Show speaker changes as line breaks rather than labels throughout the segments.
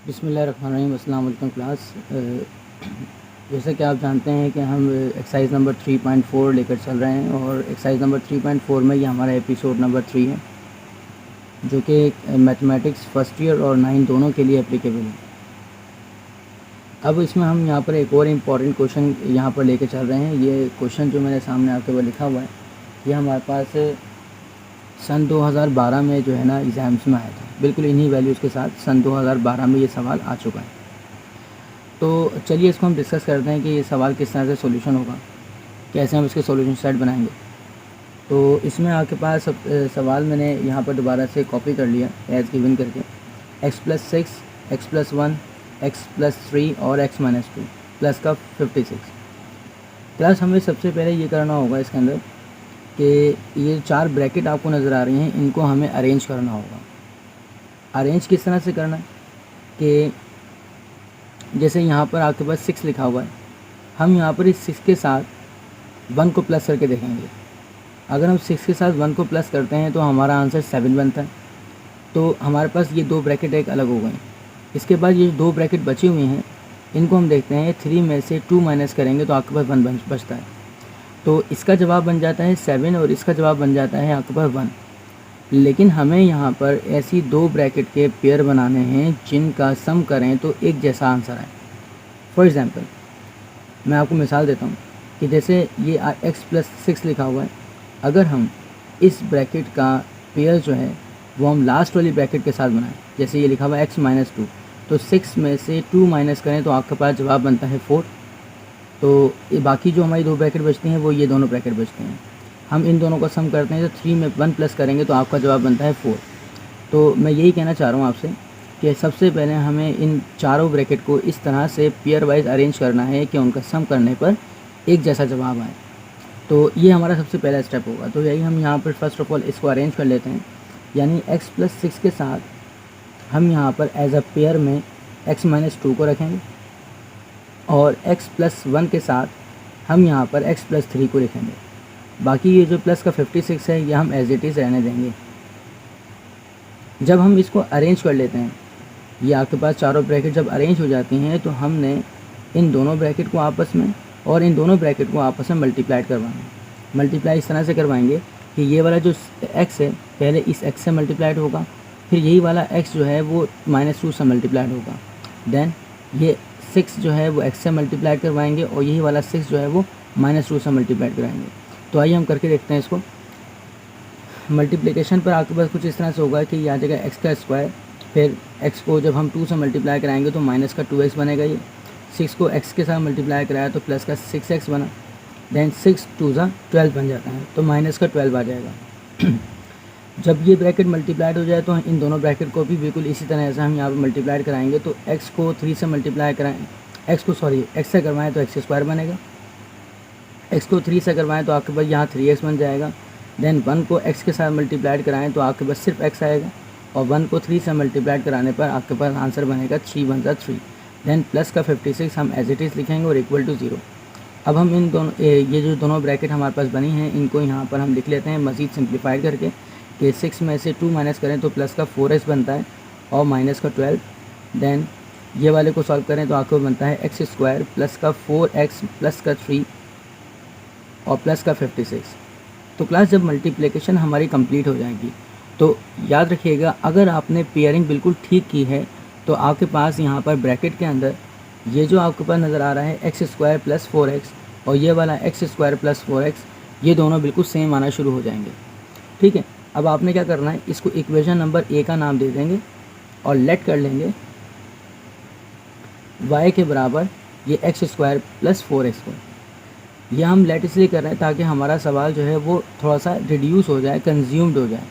बिस्मिल्लाहिर्रहमानिर्रहीम। अस्सलाम वालेकुम क्लास। जैसा कि आप जानते हैं कि हम एक्सरसाइज नंबर 3.4 लेकर चल रहे हैं और एक्सरसाइज नंबर 3.4 में ये हमारा एपिसोड नंबर 3 है, जो कि मैथमेटिक्स फर्स्ट ईयर और 9 दोनों के लिए एप्लीकेबल है। अब इसमें हम यहाँ पर एक और इम्पॉर्टेंट क्वेश्चन यहाँ पर लेकर चल रहे हैं। ये क्वेश्चन जो मेरे सामने आपके ऊपर लिखा हुआ है, ये हमारे पास सन 2012 में जो है ना एग्ज़ाम्स में आया था। बिल्कुल इन्हीं वैल्यूज़ के साथ सन 2012 में ये सवाल आ चुका है। तो चलिए इसको हम डिस्कस करते हैं कि ये सवाल किस तरह से सॉल्यूशन होगा, कैसे हम इसके सॉल्यूशन सेट बनाएंगे। तो इसमें आपके पास सवाल मैंने यहाँ पर दोबारा से कॉपी कर लिया एज गिवन करके, x+6, x+1, x+3 और x-2 प्लस का 56। प्लस हमें सबसे पहले ये करना होगा इसके अंदर कि ये 4 ब्रैकेट आपको नज़र आ रही हैं, इनको हमें अरेंज करना होगा। अरेंज किस तरह से करना है कि जैसे यहाँ पर आपके पास 6 लिखा हुआ है, हम यहाँ पर इस 6 के साथ 1 को प्लस करके देखेंगे। अगर हम 6 के साथ 1 को प्लस करते हैं तो हमारा आंसर 7 बनता है। तो हमारे पास ये 2 ब्रैकेट एक अलग हो गए। इसके बाद ये 2 ब्रैकेट बचे हुए हैं, इनको हम देखते हैं 3 में से 2 माइनस करेंगे तो आपके पास 1 बचता है। तो इसका जवाब बन जाता है 7 और इसका जवाब बन जाता है आपके पास 1। लेकिन हमें यहाँ पर ऐसी 2 ब्रैकेट के पेयर बनाने हैं जिनका सम करें तो एक जैसा आंसर आए। फॉर एग्ज़ाम्पल मैं आपको मिसाल देता हूँ कि जैसे ये x+6 लिखा हुआ है, अगर हम इस ब्रैकेट का पेयर जो है वो हम लास्ट वाली ब्रैकेट के साथ बनाएं, जैसे ये लिखा हुआ है x-2, तो 6 में से 2 माइनस करें तो आपके पास जवाब बनता है 4। तो ये बाकी जो हमारी 2 ब्रैकेट बचती हैं वो ये दोनों ब्रैकेट बचते हैं। हम इन दोनों का सम करते हैं तो 3 में 1 प्लस करेंगे तो आपका जवाब बनता है 4। तो मैं यही कहना चाह रहा हूँ आपसे कि सबसे पहले हमें इन चारों ब्रैकेट को इस तरह से पेयर वाइज अरेंज करना है कि उनका सम करने पर एक जैसा जवाब आए। तो ये हमारा सबसे पहला स्टेप होगा। तो यही हम यहाँ पर फर्स्ट ऑफ ऑल इसको अरेंज कर लेते हैं, यानी x+6 के साथ हम यहाँ पर एज अ पेयर में x-2 को रखेंगे और x+1 के साथ हम यहाँ पर x+3 को लिखेंगे। बाकी ये जो प्लस का 56 है ये हम एज इट इज़ रहने देंगे। जब हम इसको अरेंज कर लेते हैं, ये आपके पास चारों ब्रैकेट जब अरेंज हो जाती हैं तो हमने इन दोनों ब्रैकेट को आपस में और इन दोनों ब्रैकेट को आपस में मल्टीप्लाई करवाना है। मल्टीप्लाई इस तरह से करवाएंगे कि ये वाला जो x है पहले इस x से मल्टीप्लाइड होगा, फिर यही वाला x जो है वो -2 से मल्टीप्लाइड होगा, देन ये 6 जो है वो x से मल्टीप्लाइड करवाएंगे और यही वाला 6 जो है वो -2 से मल्टीप्लाइड कराएंगे। तो आइए हम करके देखते हैं इसको। मल्टीप्लिकेशन पर आपके पास कुछ इस तरह से होगा कि ये आ जाएगा एक्स का स्क्वायर, फिर x को जब हम 2 से मल्टीप्लाई कराएंगे तो माइनस का 2x बनेगा। ये 6 को x के साथ मल्टीप्लाई कराया तो प्लस का 6x बना, देन 6 2 12 बन जाता है तो माइनस का 12 आ जाएगा। जब ये ब्रैकेट मल्टीप्लाइड हो जाए तो इन दोनों ब्रैकेट को भी बिल्कुल इसी तरह से हम यहाँ पर मल्टीप्लाइड कराएंगे। तो x को 3 से मल्टीप्लाई कराएं, x से करवाएँ तो x² बनेगा, x को 3 से करवाएं तो आपके पास यहाँ 3x बन जाएगा। देन 1 को x के साथ मल्टीप्लाइड कराएं तो आपके पास सिर्फ x आएगा और 1 को 3 से मल्टीप्लाइड कराने पर आपके पास आंसर बनेगा 3 1 3। देन प्लस का 56 हम एज इट इज़ लिखेंगे और इक्वल टू 0। अब हम इन दोनों ये जो दोनों ब्रैकेट हमारे पास बनी हैं इनको यहाँ पर हम लिख लेते हैं मज़ीद सिंप्लीफाइड करके कि 6 में से 2 माइनस करें तो प्लस का 4x बनता है और माइनस का 12। देन ये वाले को सॉल्व करें तो आपको बनता है x² प्लस का 4x प्लस का 3 और प्लस का 56। तो क्लास जब मल्टीप्लिकेशन हमारी कंप्लीट हो जाएगी तो याद रखिएगा, अगर आपने पेयरिंग बिल्कुल ठीक की है तो आपके पास यहाँ पर ब्रैकेट के अंदर ये जो आपके पास नज़र आ रहा है x² प्लस 4x और ये वाला x² प्लस 4x, ये दोनों बिल्कुल सेम आना शुरू हो जाएंगे। ठीक है, अब आपने क्या करना है, इसको इक्वेशन नंबर a का नाम दे देंगे और लेट कर लेंगे y के बराबर ये x² प्लस 4x को। यह हम लेट इसलिए कर रहे हैं ताकि हमारा सवाल जो है वो थोड़ा सा रिड्यूस हो जाए, कंज्यूम्ड हो जाए।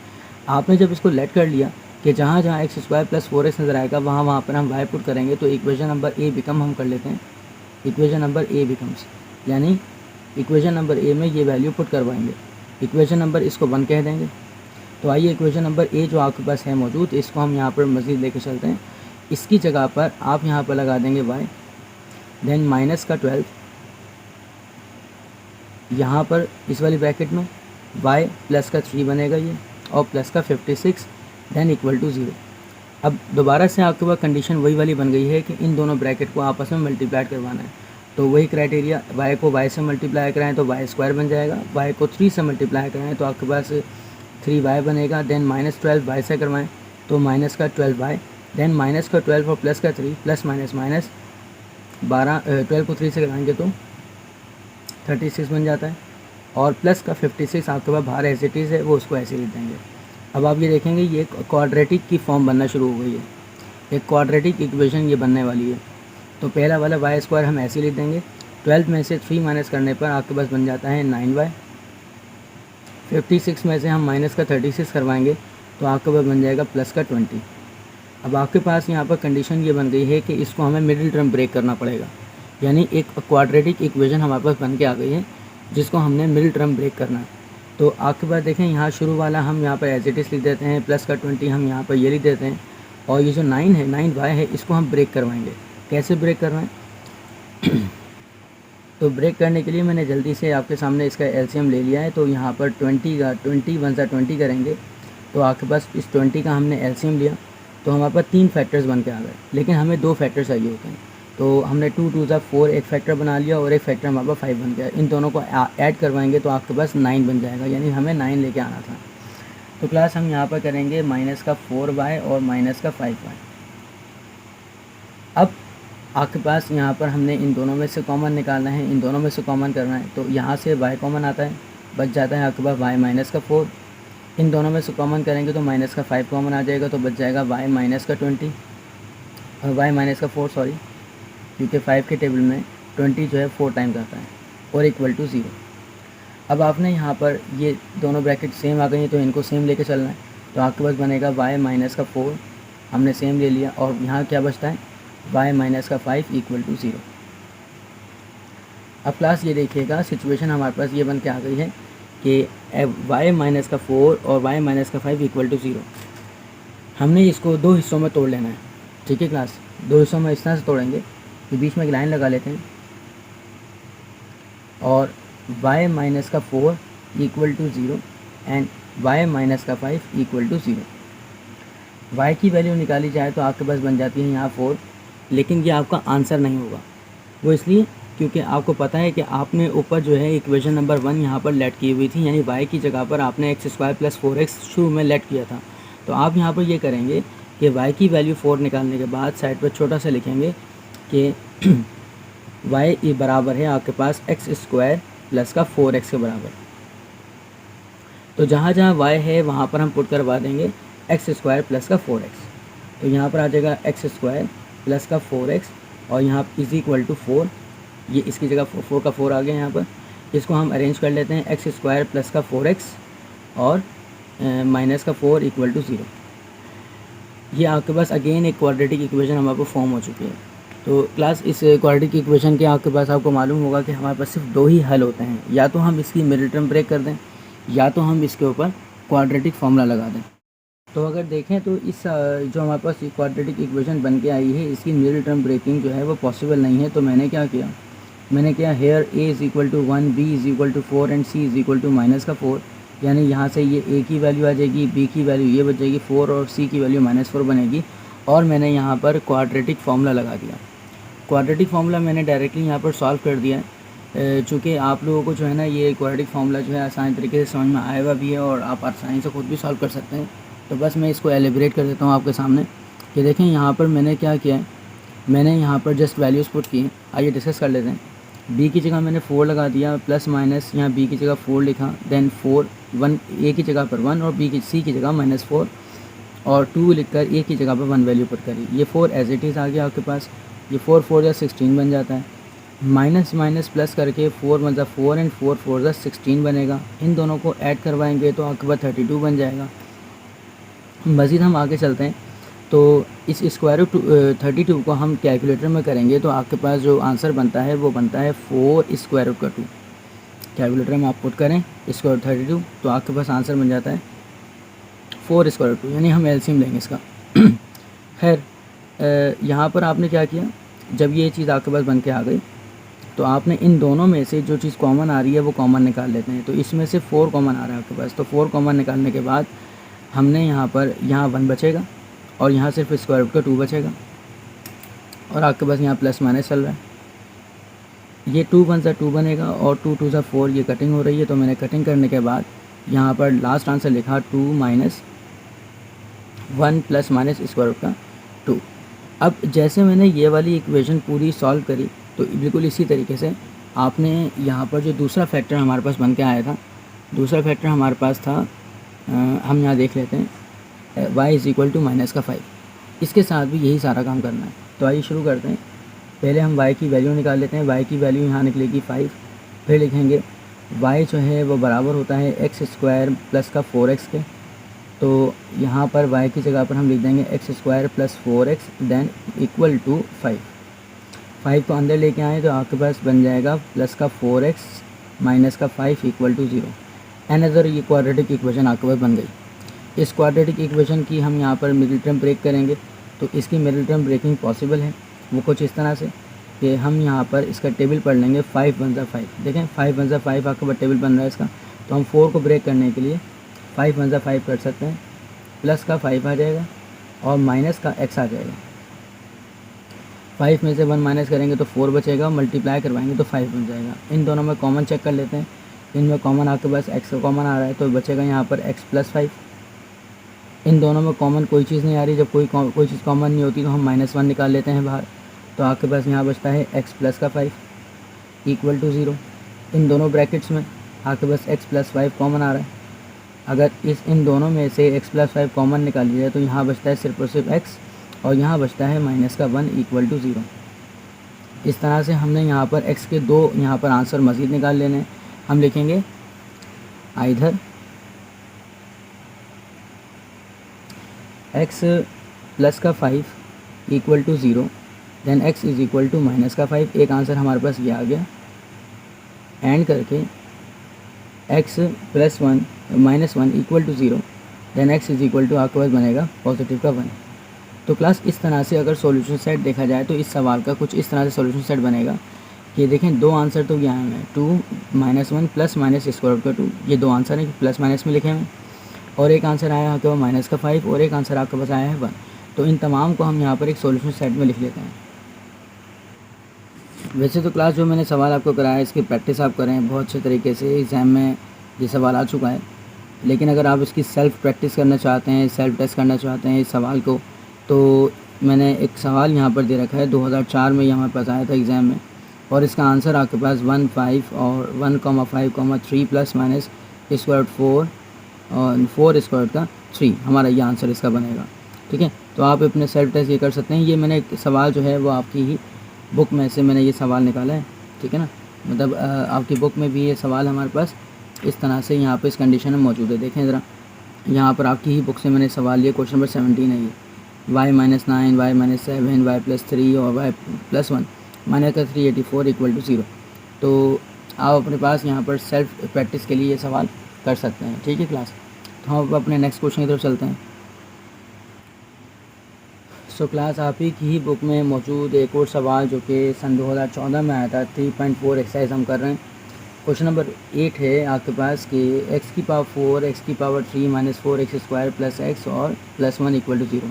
आपने जब इसको लेट कर लिया कि जहाँ जहाँ x² प्लस 4x नज़र आएगा वहाँ पर हम y पुट करेंगे तो इक्वेशन नंबर a बिकम हम कर लेते हैं, इक्वेशन नंबर a बिकम्स, यानी इक्वेशन नंबर a में ये वैल्यू पुट करवाएंगे। इक्वेशन नंबर इसको 1 कह देंगे। तो आइए इक्वेशन नंबर a जो आपके पास है मौजूद, इसको हम यहाँ पर मज़ीद लेकर चलते हैं। इसकी जगह पर आप यहाँ पर लगा देंगे y, देन माइनस का 12 यहाँ पर इस वाली ब्रैकेट में y प्लस का 3 बनेगा ये और प्लस का 56, देन इक्वल टू 0। अब दोबारा से आपके पास कंडीशन वही वाली बन गई है कि इन दोनों ब्रैकेट को आपस में मल्टीप्लाई करवाना है। तो वही क्राइटेरिया, y को y से मल्टीप्लाई कराएं तो y स्क्वायर बन जाएगा, y को 3 से मल्टीप्लाई कराएं तो आपके पास 3y बनेगा। देन -12y से करवाएं तो माइनस का 12y, देन माइनस का 12 और प्लस का 3, प्लस माइनस माइनस 12 को 3 से कराएंगे तो 36 बन जाता है, और प्लस का 56 आपके पास बाहर एज इट इज़ है, वो उसको ऐसे लिख देंगे। अब आप ये देखेंगे ये क्वाड्रेटिक की फॉर्म बनना शुरू हो गई है, एक क्वाड्रेटिक इक्वेशन ये बनने वाली है। तो पहला वाला वाई स्क्वायर हम ऐसे लिख देंगे, 12 में से 3 माइनस करने पर आपके पास बन जाता है 9y, 56 में से हम माइनस का 36 करवाएंगे तो आपके पास बन जाएगा प्लस का 20। अब आपके पास यहाँ पर कंडीशन ये बन गई है कि इसको हमें मिडिल टर्म ब्रेक करना पड़ेगा, यानी एक क्वाड्रेटिक इक्वेशन हमारे पास बन के आ गई है जिसको हमने मिडिल टर्म ब्रेक करना है। तो आपके पास देखें यहाँ शुरू वाला हम यहाँ पर एज इट इज़ लिख देते हैं, प्लस का 20 हम यहाँ पर ये लिख देते हैं, और ये जो 9 है 9y है इसको हम ब्रेक करवाएंगे। कैसे ब्रेक करना है तो ब्रेक करने के लिए मैंने जल्दी से आपके सामने इसका एलसीएम ले लिया है। तो यहाँ पर 20 का 20 1 सा 20 करेंगे तो आपके पास इस 20 का हमने एलसीएम लिया तो हमारे पास 3 फैक्टर्स बन के आ गए, लेकिन हमें 2 फैक्टर चाहिए होते हैं। तो हमने 2 2 सा 4 एक फैक्टर बना लिया और एक फैक्टर हमारे पास 5 बन गया। इन दोनों को ऐड करवाएंगे तो आपके पास 9 बन जाएगा, यानी हमें 9 लेके आना था। तो क्लास हम यहाँ पर करेंगे माइनस का 4y और माइनस का 5y। अब आपके पास यहाँ पर हमने इन दोनों में से कॉमन निकालना है, इन दोनों में से कॉमन करना है। तो यहाँ से y कॉमन आता है, बच जाता है आपके पास y माइनस का 4। इन दोनों में से कॉमन करेंगे तो माइनस का 5 कॉमन आ जाएगा, तो बच जाएगा y माइनस का 20 और y माइनस का 4 सॉरी, क्योंकि 5 के टेबल में 20 जो है 4 टाइम्स आता है, और इक्वल टू 0। अब आपने यहाँ पर ये दोनों ब्रैकेट सेम आ गई हैं तो इनको सेम लेके चलना है। तो आपके पास बनेगा y माइनस का 4 हमने सेम ले लिया, और यहाँ क्या बचता है y माइनस का 5 इक्वल टू 0। अब क्लास ये देखिएगा सिचुएशन हमारे पास ये बन के आ गई है कि y माइनस का 4 और y माइनस का 5 इक्वल टू 0। हमने इसको 2 हिस्सों में तोड़ लेना है, ठीक है क्लास। 2 हिस्सों में इस तरह से तोड़ेंगे कि बीच में एक लाइन लगा लेते हैं, और y माइनस का 4 equal to 0 and y minus का 5 इक्वल टू 0। y की वैल्यू निकाली जाए तो आपके पास बन जाती है यहाँ 4, लेकिन ये आपका आंसर नहीं होगा। वो इसलिए क्योंकि आपको पता है कि आपने ऊपर जो है इक्वेशन नंबर 1 यहाँ पर लेट की हुई थी, यानी y की जगह पर आपने एक्स स्क्वायर प्लस 4x शुरू में लेट किया था। तो आप यहाँ पर ये करेंगे कि y की वैल्यू 4 निकालने के बाद साइड पर छोटा सा लिखेंगे कि y बराबर है आपके पास एक्स स्क्वायर प्लस का 4x के बराबर। तो जहाँ जहाँ y है वहाँ पर हम पुट करवा देंगे एक्स स्क्वायर प्लस का 4x। तो यहाँ पर आ जाएगा एक्स स्क्वायर प्लस का 4x और यहाँ इज इक्वल टू 4, ये इसकी जगह 4 का 4 आ गया यहाँ पर। इसको हम अरेंज कर लेते हैं, एक्स स्क्वायर प्लस का 4x और माइनस का 4 इक्वल टू 0। ये आपके पास अगेन एक क्वाड्रेटिक इक्वेशन हमारे पास फॉर्म हो चुकी है। तो क्लास इस क्वाड्रेटिक इक्वेशन के आपके पास आपको मालूम होगा कि हमारे पास सिर्फ 2 ही हल होते हैं, या तो हम इसकी मिडिल टर्म ब्रेक कर दें या तो हम इसके ऊपर क्वाड्रेटिक फार्मूला लगा दें। तो अगर देखें तो इस जो हमारे पास क्वाड्रेटिक इक्वेशन बन के आई है इसकी मिडिल टर्म ब्रेकिंग जो है वो पॉसिबल नहीं है। तो मैंने क्या किया, मैंने किया here a is equal to 1, b is equal to 4 and c is equal to minus का 4, यानी यहाँ से ये a की वैल्यू आ जाएगी, b की वैल्यू ये बच जाएगी 4 और c की वैल्यू -4 बनेगी। और मैंने यहाँ पर क्वाड्रेटिक फार्मूला लगा दिया। क्वाड्रेटिक फार्मूला मैंने डायरेक्टली यहाँ पर सॉल्व कर दिया है, चूँकि आप लोगों को जो है ना ये क्वाड्रेटिक फार्मूला जो है आसान तरीके से समझ में आया हुआ भी है और आप आसानी से खुद भी सॉल्व कर सकते हैं। तो बस मैं इसको एलिब्रेट कर देता हूँ आपके सामने कि देखें यहाँ पर मैंने क्या किया है, मैंने यहाँ पर जस्ट वैल्यूज़ पुट की हैं। आइए डिस्कस कर लेते हैं। b की जगह मैंने 4 लगा दिया, प्लस माइनस यहाँ b की जगह 4 लिखा, देन 4 1 a की जगह पर 1 और c की जगह -4 और 2 लिखकर a की जगह पर 1 वैल्यू पुट करी। ये 4 एज इट इज़ आ गया आपके पास। ये 4 4 या 16 बन जाता है, माइनस माइनस प्लस करके 4 मतलब 4 एंड 4 4 जा 16 बनेगा। इन दोनों को ऐड करवाएंगे तो आपके पास 32 बन जाएगा। मज़ीद हम आगे चलते हैं तो इस स्क्वायर रूट 32 को हम कैलकुलेटर में करेंगे तो आपके पास जो आंसर बनता है वो बनता है 4 स्क्वायर रूट का 2। कैलकुलेटर में आप पुट करें स्क्वायर रूट 32 तो आपके पास आंसर बन जाता है 4 स्क्वायर रूट 2, यानी हम एलसीएम लेंगे इसका। खैर यहाँ पर आपने क्या किया, जब ये चीज़ आपके पास बन के आ गई तो आपने इन दोनों में से जो चीज़ कॉमन आ रही है वो कॉमन निकाल लेते हैं। तो इसमें से 4 कॉमन आ रहा है आपके पास, तो 4 कॉमन निकालने के बाद हमने यहाँ पर 1 बचेगा और यहाँ सिर्फ स्क्वायर रूट का 2 बचेगा और आपके पास यहाँ प्लस माइनस चल रहा है। ये 2 वन सा 2 बनेगा और 2 टू सा 4, ये कटिंग हो रही है। तो मैंने कटिंग करने के बाद यहाँ पर लास्ट आंसर लिखा 2 minus 1 plus minus square root का 2। अब जैसे मैंने ये वाली इक्वेशन पूरी सॉल्व करी तो बिल्कुल इसी तरीके से आपने यहाँ पर जो दूसरा फैक्टर हमारे पास बन के आया था, दूसरा फैक्टर हमारे पास था हम यहाँ देख लेते हैं y is equal to minus का 5। इसके साथ भी यही सारा काम करना है। तो आइए शुरू करते हैं। पहले हम y की वैल्यू निकाल लेते हैं। y की वैल्यू यहाँ निकलेगी 5। फिर लिखेंगे y जो है वो बराबर होता है एक्स स्क्वायर प्लस का 4x के। तो यहाँ पर y की जगह पर हम लिख देंगे x square plus 4x then equal to 5। 5 को अंदर लेके आए तो आपके पास बन जाएगा प्लस का 4x माइनस का 5 इक्वल टू 0। अनदर ये क्वाड्रेटिक इक्वेशन आपके पास बन गई। इस क्वाड्रेटिक इक्वेशन की हम यहाँ पर मिडिल टर्म ब्रेक करेंगे। तो इसकी मिडिल टर्म ब्रेकिंग पॉसिबल है, वो कुछ इस तरह से कि हम यहाँ पर इसका टेबल पढ़ लेंगे। 5 वन ज़ा 5, देखें 5 वन ज़ा 5 आपके पास टेबल बन रहा है इसका। तो हम 4 को ब्रेक करने के लिए 5 वन ज़ा 5 कर सकते हैं। प्लस का 5 आ जाएगा और माइनस का x आ जाएगा। 5 में से 1 माइनस करेंगे तो 4 बचेगा, मल्टीप्लाई करवाएंगे तो 5 बन जाएगा। इन दोनों में कॉमन चेक कर लेते हैं। इनमें कॉमन आपके पास x का कॉमन आ रहा है तो बचेगा यहाँ पर x प्लस 5। इन दोनों में कॉमन कोई चीज़ नहीं आ रही। जब कोई चीज़ कॉमन नहीं होती तो हम -1 निकाल लेते हैं बाहर। तो आपके पास यहाँ बचता है x प्लस का 5 इक्वल टू 0। इन दोनों ब्रैकेट्स में आपके पास x प्लस 5 कॉमन आ रहा है। अगर इन दोनों में से x प्लस 5 कॉमन निकाल लिया जाए तो यहाँ बचता है सिर्फ और सिर्फ x और यहाँ बचता है माइनस का 1 इक्वल टू 0। इस तरह से हमने यहाँ पर x के दो यहाँ पर आंसर मज़ीद निकाल लेने हैं। हम लिखेंगे आइधर x प्लस का 5 equal to 0 then x is equal to minus का 5। एक आंसर हमारे पास ये आ गया। एंड करके x plus 1 minus 1 equal to 0 then x is equal to आपके पास बनेगा पॉजिटिव का 1। तो क्लास इस तरह से अगर सॉल्यूशन सेट देखा जाए तो इस सवाल का कुछ इस तरह से सॉल्यूशन सेट बनेगा कि देखें दो आंसर तो यहाँ हैं 2 minus 1 plus minus square root का 2। ये दो आंसर हैं प्लस माइनस में लिखे हैं और एक आंसर आया आपके पास माइनस का 5 और एक आंसर आपके पास आया है 1। तो इन तमाम को हम यहाँ पर एक सॉल्यूशन सेट में लिख लेते हैं। वैसे तो क्लास जो मैंने सवाल आपको कराया है इसकी प्रैक्टिस आप करें बहुत अच्छे तरीके से। एग्ज़ाम में ये सवाल आ चुका है, लेकिन अगर आप इसकी सेल्फ़ प्रैक्टिस करना चाहते हैं, सेल्फ़ टेस्ट करना चाहते हैं इस सवाल को, तो मैंने एक सवाल यहाँ पर दे रखा है 2004 में ये हमारे पास आया था एग्ज़ाम में और इसका आंसर आपके पास 1 5 और 1,5, 3 प्लस माइनस स्क्वायर 4 और 4 स्क्वायर का 3 हमारा ये आंसर इसका बनेगा। ठीक है, तो आप अपने सेल्फ टेस्ट ये कर सकते हैं। ये मैंने सवाल जो है वो आपकी ही बुक में से मैंने ये सवाल निकाला है। ठीक है ना, मतलब आपकी बुक में भी ये सवाल हमारे पास इस तरह से यहाँ पे इस कंडीशन में मौजूद है। देखें ज़रा, यहाँ पर आपकी ही बुक से मैंने सवाल लिया। क्वेश्चन नंबर 17 है ये। y-9, y-7, y प्लस 3 और y प्लस 1 माइनस का 384 इक्वल टू 0। तो आप अपने पास यहाँ पर सेल्फ प्रैक्टिस के लिए ये सवाल कर सकते हैं। ठीक है क्लास, तो हम अपने नेक्स्ट क्वेश्चन की तरफ चलते हैं। सो क्लास आप ही की ही बुक में मौजूद एक और सवाल जो कि सन 2014 में आया था 3.4 एक्सरसाइज हम कर रहे हैं। क्वेश्चन नंबर 8 है आपके पास कि x की पावर 4, x की power 3 minus 4x square plus x और प्लस 1 इक्वल टू 0।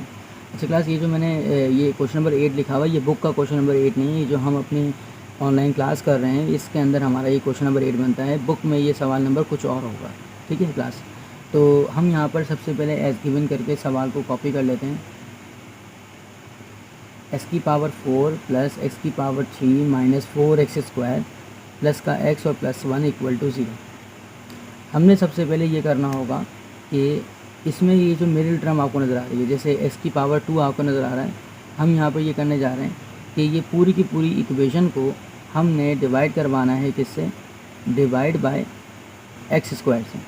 अच्छा क्लास, ये जो मैंने ये क्वेश्चन नंबर 8 लिखा हुआ है ये बुक का क्वेश्चन नंबर 8 नहीं है, जो हम अपनी ऑनलाइन क्लास कर रहे हैं इसके अंदर हमारा ये क्वेश्चन नंबर 8 बनता है। बुक में ये सवाल नंबर कुछ और होगा। ठीक है क्लास, तो हम यहाँ पर सबसे पहले एज गिवन करके सवाल को कॉपी कर लेते हैं। x की पावर 4 प्लस x की power 3 minus 4x square plus का x और प्लस 1 इक्वल टू 0। हमने सबसे पहले ये करना होगा कि इसमें ये जो मिडिल टर्म आपको नज़र आ रही है, जैसे x की पावर 2 आपको नज़र आ रहा है, हम यहाँ पर ये करने जा रहे हैं कि ये पूरी की पूरी इक्वेशन को हमने डिवाइड करवाना है किससे, डिवाइड बाय x स्क्वायर से।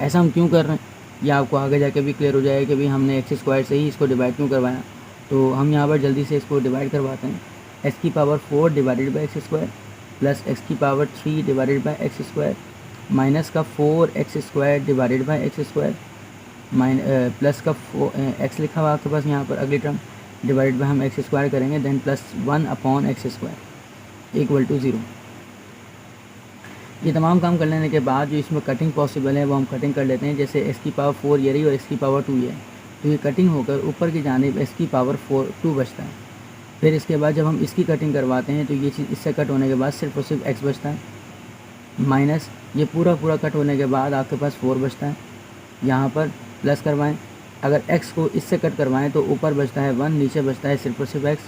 ऐसा हम क्यों कर रहे हैं ये आपको आगे जाके भी क्लियर हो जाएगा कि भाई हमने एक्स स्क्वायर से ही इसको डिवाइड क्यों करवाया। तो हम यहाँ पर जल्दी से इसको डिवाइड करवाते हैं। एक्स की power 4 divided by x square plus x की power 3 divided by x square minus का 4x square divided by x square plus का एक्स लिखा हुआ आपके पास यहाँ पर अगली टर्म डिवाइडेड बाई हम एक्स स्क्वायर करेंगे then plus 1 upon x square equal to 0। ये तमाम काम कर लेने के बाद जो इसमें कटिंग पॉसिबल है वो हम कटिंग कर लेते हैं। जैसे x की पावर 4 ये रही और x की पावर 2 ये है, तो ये कटिंग होकर ऊपर की जानिब x की पावर 2 बचता है। फिर इसके बाद जब हम इसकी कटिंग करवाते हैं तो ये चीज़ इससे कट होने के बाद सिर्फ और सिर्फ x बचता है, माइनस ये पूरा कट होने के बाद आपके पास 4 बचता है। यहाँ पर प्लस करवाएं, अगर x को इससे कट करवाएं तो ऊपर बचता है 1, नीचे बचता है सिर्फ और सिर्फ x,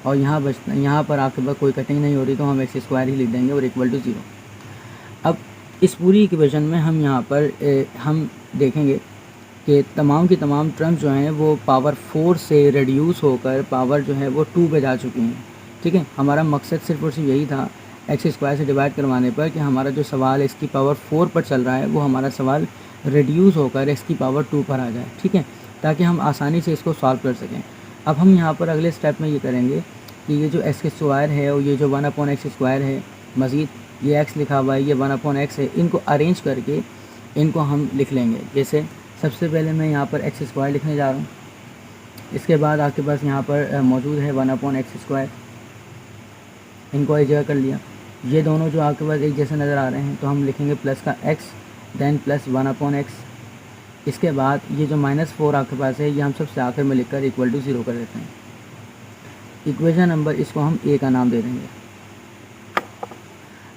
और यहाँ पर आपके पास कोई कटिंग नहीं हो रही तो हम x² ही लिख देंगे और इक्वल टू 0। अब इस पूरी इक्वेशन में हम यहाँ पर हम देखेंगे कि तमाम की तमाम टर्म्स जो हैं वो पावर 4 से रिड्यूस होकर पावर जो है वो 2 पे जा चुकी हैं। ठीक है, हमारा मकसद सिर्फ और सिर्फ यही था x² से डिवाइड करवाने पर कि हमारा जो सवाल x की पावर 4 पर चल रहा है वो हमारा सवाल रिड्यूस होकर x की पावर 2 पर आ जाए। ठीक है, ताकि हम आसानी से इसको सॉल्व कर सकें। अब हम यहाँ पर अगले स्टेप में ये करेंगे कि ये जो x² है और ये जो 1/x² है, मज़ीद ये x लिखा हुआ है, ये 1/x है, इनको अरेंज करके इनको हम लिख लेंगे। जैसे सबसे पहले मैं यहाँ पर x² लिखने जा रहा हूँ, इसके बाद आपके पास यहाँ पर मौजूद है 1/x², इनको एक जगह कर लिया। ये दोनों जो आपके पास एक जैसे नज़र आ रहे हैं तो हम लिखेंगे प्लस का x देन प्लस 1/x। इसके बाद ये जो -4 आपके पास है ये हम सबसे आखिर में लिखकर इक्वल टू 0 कर देते हैं। इक्वेशन नंबर इसको हम a का नाम दे देंगे।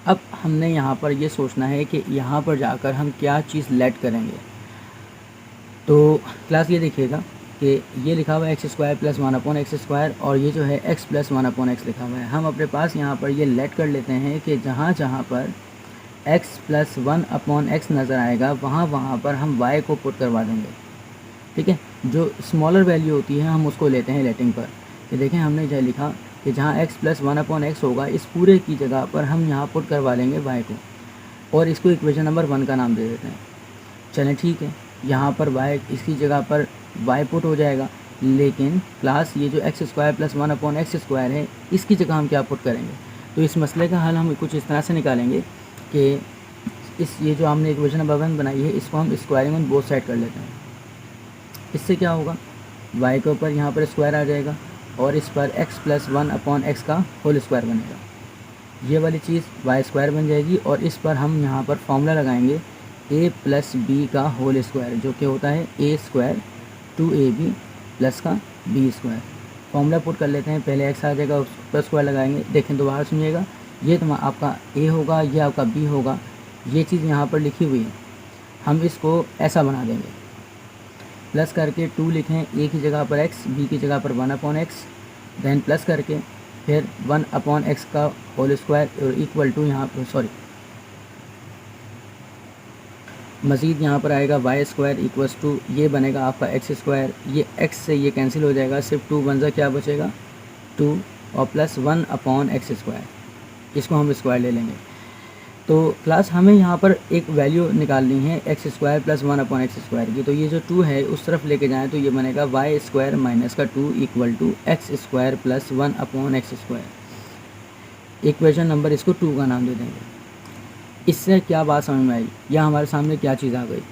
अब हमने यहाँ पर ये सोचना है कि यहाँ पर जाकर हम क्या चीज़ लेट करेंगे। तो क्लास ये देखिएगा कि ये लिखा हुआ है x² प्लस 1/x² और ये जो है x प्लस 1/x लिखा हुआ है। हम अपने पास यहाँ पर ये लेट कर लेते हैं कि जहाँ जहाँ पर x प्लस 1/x नज़र आएगा वहाँ पर हम y को पुट करवा देंगे। ठीक है, जो स्मॉलर वैल्यू होती है हम उसको लेते हैं लेटिंग पर। कि देखें हमने जो लिखा कि जहाँ x प्लस 1/x होगा इस पूरे की जगह पर हम यहाँ पुट करवा लेंगे y को, और इसको इक्वेशन नंबर 1 का नाम दे देते हैं। चलें ठीक है, यहाँ पर y इसकी जगह पर y पुट हो जाएगा, लेकिन क्लास ये जो x² प्लस 1/x² है इसकी जगह हम क्या पुट करेंगे। तो इस मसले का हल हम कुछ इस तरह से निकालेंगे कि ये जो हमने इक्वेशन नंबर 1 बनाई है इसको हम स्क्वायरिंग ऑन बोथ साइड कर लेते हैं। इससे क्या होगा, y के ऊपर यहाँ पर स्क्वायर आ जाएगा और इस पर x प्लस 1/x का होल स्क्वायर बनेगा। ये वाली चीज़ y² बन जाएगी और इस पर हम यहाँ पर फॉर्मूला लगाएंगे a प्लस b का होल स्क्वायर, जो कि होता है a² 2ab प्लस का b²। फॉर्मूला पुट कर लेते हैं, पहले x आ जाएगा उस पर स्क्वायर लगाएंगे। देखें दोबारा सुनिएगा, ये तो आपका a होगा, ये आपका b होगा, ये चीज़ यहाँ पर लिखी हुई है, हम इसको ऐसा बना देंगे। प्लस करके 2 लिखें, a की जगह पर x, b की जगह पर 1/x, देन प्लस करके फिर 1/x का होल स्क्वायर और इक्वल टू यहाँ पर मज़ीद यहाँ पर आएगा y² इक्वल्स टू ये बनेगा आपका x²। ये x से ये कैंसिल हो जाएगा, सिर्फ 2 1 क्या बचेगा 2 और प्लस 1/x², इसको हम स्क्वायर ले लेंगे। तो क्लास हमें यहाँ पर एक वैल्यू निकालनी है x² प्लस 1/x² की। तो ये जो 2 है उस तरफ लेके जाएँ तो ये बनेगा y² माइनस का 2 equal to x² plus 1/x²। Equation number इसको 2 का नाम दे देंगे। इससे क्या बात समझ में आई, या हमारे सामने क्या चीज़ आ गई।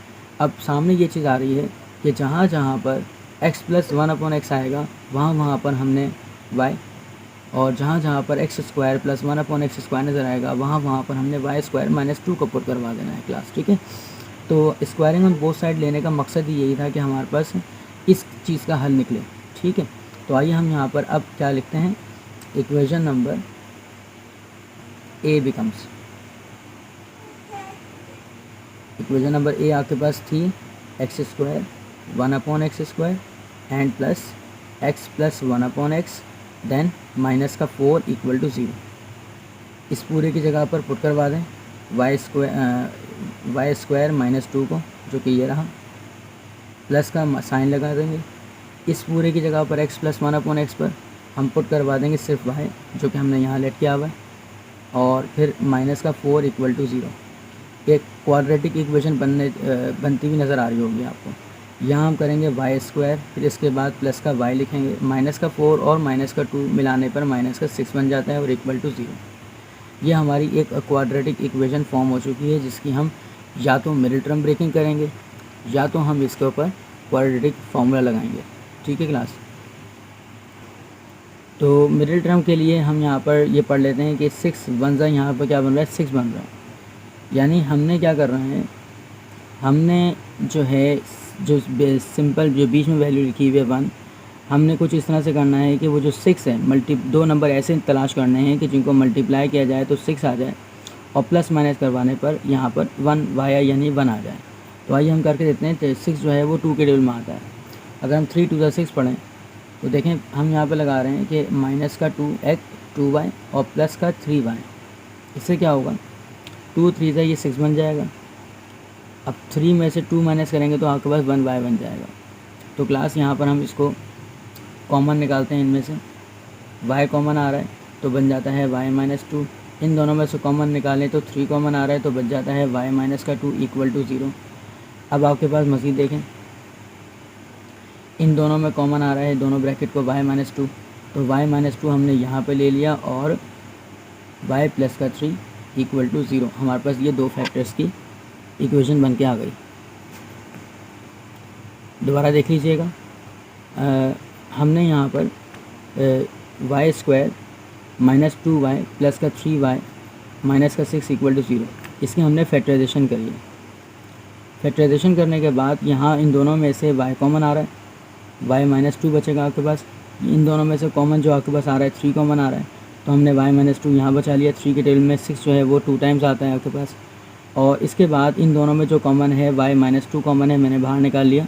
अब सामने ये चीज़ आ रही है कि जहाँ जहाँ पर x प्लस 1/x आएगा वहाँ पर हमने y, और जहाँ जहाँ पर x² प्लस 1/x² नज़र आएगा वहाँ पर हमने y² माइनस 2 का पुट करवा देना है क्लास। ठीक है, तो स्क्वायरिंग ऑन बोथ साइड लेने का मकसद ही यही था कि हमारे पास इस चीज़ का हल निकले। ठीक है, तो आइए हम यहाँ पर अब क्या लिखते हैं, equation number a becomes, equation number a आपके पास थी x² 1/x² and plus x plus 1/x then minus का 4 इक्वल टू 0। इस पूरे की जगह पर पुट करवा दें y² माइनस 2 को, जो कि ये रहा, प्लस का साइन लगा देंगे। इस पूरे की जगह पर x प्लस 1/x पर हम पुट करवा देंगे सिर्फ y, जो कि हमने यहाँ लेट किया हुआ है, और फिर माइनस का 4 इक्वल टू 0। एक क्वाड्रेटिक इक्वेशन बनती हुई नज़र आ रही होगी आपको। यहाँ हम करेंगे y², फिर इसके बाद प्लस का y लिखेंगे, माइनस का 4 और माइनस का 2 मिलाने पर माइनस का 6 बन जाता है और इक्वल टू 0। ये हमारी एक क्वाड्रेटिक इक्वेशन फॉर्म हो चुकी है, जिसकी हम या तो मिडिल टर्म ब्रेकिंग करेंगे या तो हम इसके ऊपर क्वाड्रेटिक फार्मूला लगाएंगे। ठीक है क्लास, तो मिडिल टर्म के लिए हम यहाँ पर ये पढ़ लेते हैं कि 6 1 यहाँ पर क्या बन रहा है 6 बन रहा है। यानी हमने क्या कर रहे हैं, हमने जो है जो सिंपल जो बीच में वैल्यू लिखी हुई है 1, हमने कुछ इस तरह से करना है कि वो जो 6 है दो नंबर ऐसे तलाश करने हैं कि जिनको मल्टीप्लाई किया जाए तो 6 आ जाए और प्लस माइनस करवाने पर यहाँ पर 1 वाया यानी 1 आ जाए। तो आइए हम करके देते हैं। 6 जो है वो 2 के टेबल में आता है। अगर हम 3 2 6 पढ़ें तो देखें हम यहाँ पे लगा रहे हैं कि माइनस का 2y और प्लस का 3y। इससे क्या होगा, 2 3 से ये 6 बन जाएगा। अब 3 में से 2 माइनस करेंगे तो आपके पास 1y बन जाएगा। तो क्लास यहाँ पर हम इसको कॉमन निकालते हैं। इनमें से y कॉमन आ रहा है तो बन जाता है y-2। इन दोनों में से कॉमन निकालें तो 3 कॉमन आ रहा है तो बच जाता है y-2 इक्वल टू 0। अब आपके पास मज़ीद देखें, इन दोनों में कॉमन आ रहा है दोनों ब्रैकेट को y-2, तो y-2 हमने यहाँ पे ले लिया और y प्लस का 3 इक्वल टू 0। हमारे पास ये दो फैक्टर्स की इक्वेशन बन के आ गई। दोबारा देख लीजिएगा, हमने यहाँ पर y² माइनस 2y प्लस का 3y माइनस का 6 इक्वल टू 0, इसकी हमने फैक्टराइजेशन करी है। फैक्टराइजेशन करने के बाद यहाँ इन दोनों में से y कॉमन आ रहा है, y-2 बचेगा आपके पास। इन दोनों में से कॉमन जो आपके पास आ रहा है 3 कॉमन आ रहा है तो हमने y-2 यहाँ बचा लिया। 3 के टेबल में 6 जो है वो 2 टाइम्स आता है आपके पास। और इसके बाद इन दोनों में जो कॉमन है y-2 कॉमन है, मैंने बाहर निकाल लिया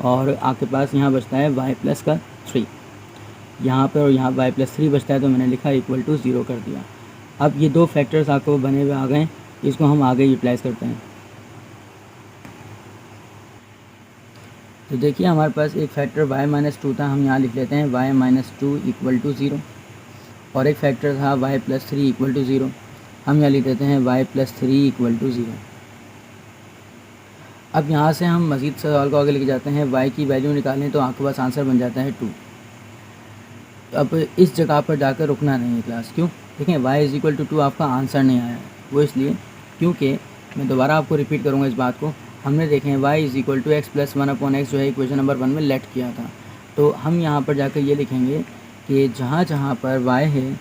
और आपके पास यहाँ बचता है y प्लस का 3 यहाँ पर, और यहाँ y प्लस 3 बचता है तो मैंने लिखा इक्वल टू 0 कर दिया। अब ये दो फैक्टर्स आपको बने हुए आ गए, इसको हम आगे यूटिलाइज़ करते हैं। तो देखिए हमारे पास एक फैक्टर y-2 था, हम यहाँ लिख लेते हैं y-2 इक्वल टू 0, और एक फैक्टर था y प्लस 3 इक्वल टू 0, हम यहाँ लिख देते हैं y प्लस 3 इक्वल टू 0। अब यहाँ से हम मज़ीद सवाल को आगे लेके जाते हैं। y की वैल्यू निकालें तो आपके पास आंसर बन जाता है 2। अब इस जगह पर जाकर रुकना नहीं है क्लास, क्यों? देखें y इज़ इक्वल टू 2 आपका आंसर नहीं आया है, वो इसलिए क्योंकि मैं दोबारा आपको रिपीट करूँगा इस बात को। हमने देखें y is equal to x plus 1/x जो है इक्वेशन नंबर 1 में लेट किया था। तो हम यहाँ पर जाकर ये लिखेंगे कि जहाँ जहाँ पर y है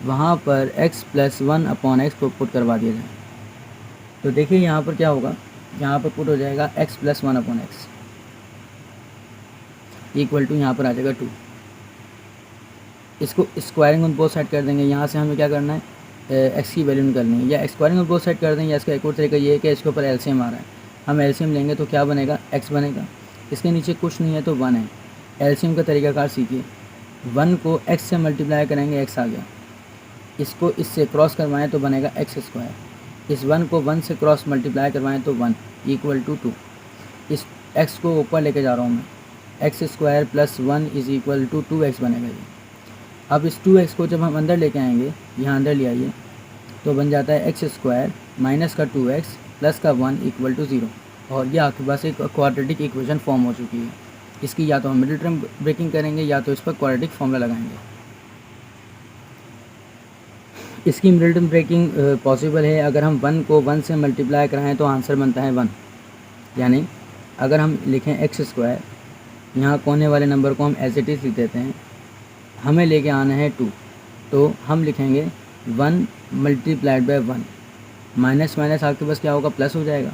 वहाँ पर x प्लस 1/x को पुट करवा दिया जाए। तो देखिए यहाँ पर क्या होगा, यहाँ पर पुट हो जाएगा x plus 1/x equal to यहाँ पर आ जाएगा 2। इसको स्क्वायरिंग ऑन बोथ साइड कर देंगे। यहाँ से हमें क्या करना है, x की वैल्यू निकालनी है, या स्क्वायरिंग ऑन बोथ साइड कर देंगे, या इसका एक और तरीका ये है कि इसके ऊपर एलसीएम आ रहा है, हम एलसीएम लेंगे तो क्या बनेगा, x बनेगा। इसके नीचे कुछ नहीं है तो 1 है। एलसीएम का तरीकाकार सीखिए, 1 को x से मल्टीप्लाई करेंगे x आ गया, इसको इससे क्रॉस करवाएं तो बनेगा x²। इस 1 को 1 से क्रॉस मल्टीप्लाई करवाएं तो 1 इक्वल टू 2। इस x को ऊपर लेके जा रहा हूँ मैं, x² plus 1 is equal to 2x बनेगा ये। अब इस 2x को जब हम अंदर लेके आएंगे, यहाँ अंदर ले आइए, तो बन जाता है x² माइनस का 2x प्लस का 1 इक्वल टू 0। और ये आपके पास एक क्वाड्रेटिक इक्वेशन फॉर्म हो चुकी है। इसकी या तो हम मिडिल टर्म ब्रेकिंग करेंगे या तो इस पर क्वाड्रेटिक फॉर्मूला लगाएंगे। इसकी मिडिल टर्म ब्रेकिंग पॉसिबल है अगर हम 1 को 1 से मल्टीप्लाई कराएँ तो आंसर बनता है 1। यानी अगर हम लिखें x², यहाँ कोने वाले नंबर को हम एज इट इज़ लिख देते हैं, हमें लेके आना है 2, तो हम लिखेंगे 1 मल्टीप्लाइड बाय 1, माइनस माइनस आपके पास क्या होगा, प्लस हो जाएगा,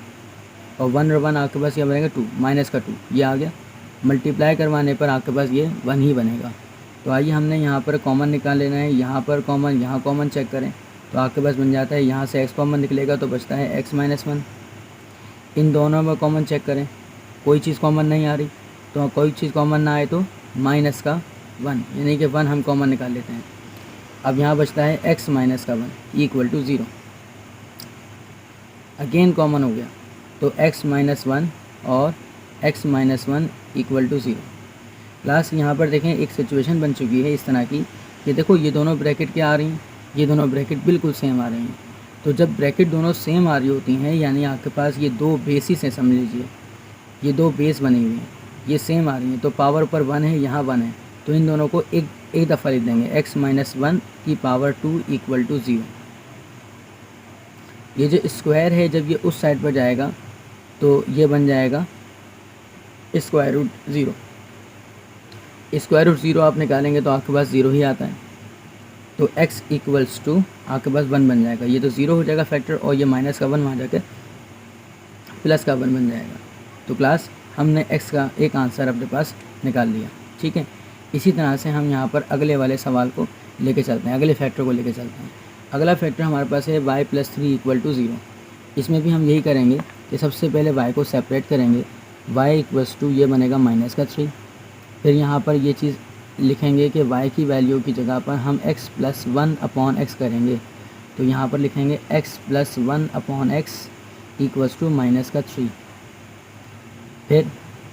और 1 और 1 आपके पास क्या बनेगा 2, माइनस का 2 ये आ गया। मल्टीप्लाई करवाने पर आपके पास ये 1 ही बनेगा। तो आइए हमने यहाँ पर कॉमन निकाल लेना है, यहाँ पर कॉमन, यहाँ कॉमन चेक करें तो आपके पास बन जाता है, यहाँ से x कॉमन निकलेगा तो बचता है x माइनस 1। इन दोनों में कॉमन चेक करें, कोई चीज़ कॉमन नहीं आ रही, तो कोई चीज़ कॉमन ना आए तो माइनस का 1, यानी कि 1 हम कॉमन निकाल लेते हैं। अब यहाँ बचता है x माइनस का 1 इक्वल टू 0। अगेन कॉमन हो गया तो x माइनस 1 और x minus 1 equal to 0। Class यहाँ पर देखें एक सिचुएशन बन चुकी है इस तरह की कि देखो ये दोनों ब्रैकेट क्या आ रही हैं, ये दोनों ब्रैकेट बिल्कुल सेम आ रही हैं। तो जब ब्रैकेट दोनों सेम आ रही होती हैं यानी आपके पास ये दो बेसिस हैं, समझ लीजिए ये दो बेस बनी हुई हैं, ये सेम आ रही हैं, तो पावर पर 1 है, यहाँ 1 है, तो इन दोनों को एक दफ़ा लिख देंगे, x माइनस 1 की पावर 2 इक्वल टू 0। ये जो स्क्वायर है जब ये उस साइड पर जाएगा तो ये बन जाएगा स्क्वायर रूट 0। स्क्वायर रूट 0 आप निकालेंगे तो आपके पास 0 ही आता है। तो x इक्वल्स टू आपके पास 1 बन जाएगा। ये तो 0 हो जाएगा फैक्टर, और ये माइनस का 1 वहाँ जाकर प्लस का 1 बन जाएगा। तो क्लास हमने x का एक आंसर अपने पास निकाल लिया। ठीक है, इसी तरह से हम यहाँ पर अगले वाले सवाल को लेके चलते हैं, अगले फैक्टर को लेके चलते हैं। अगला फैक्टर हमारे पास है y + 3 = 0। इसमें भी हम यही करेंगे कि सबसे पहले y को सेपरेट करेंगे, y इक्वल्स टू ये बनेगा -3। फिर यहाँ पर ये चीज़ लिखेंगे कि y की वैल्यू की जगह पर हम x + 1/x करेंगे। तो यहाँ पर लिखेंगे x + 1/x इक्वल्स टू -3। फिर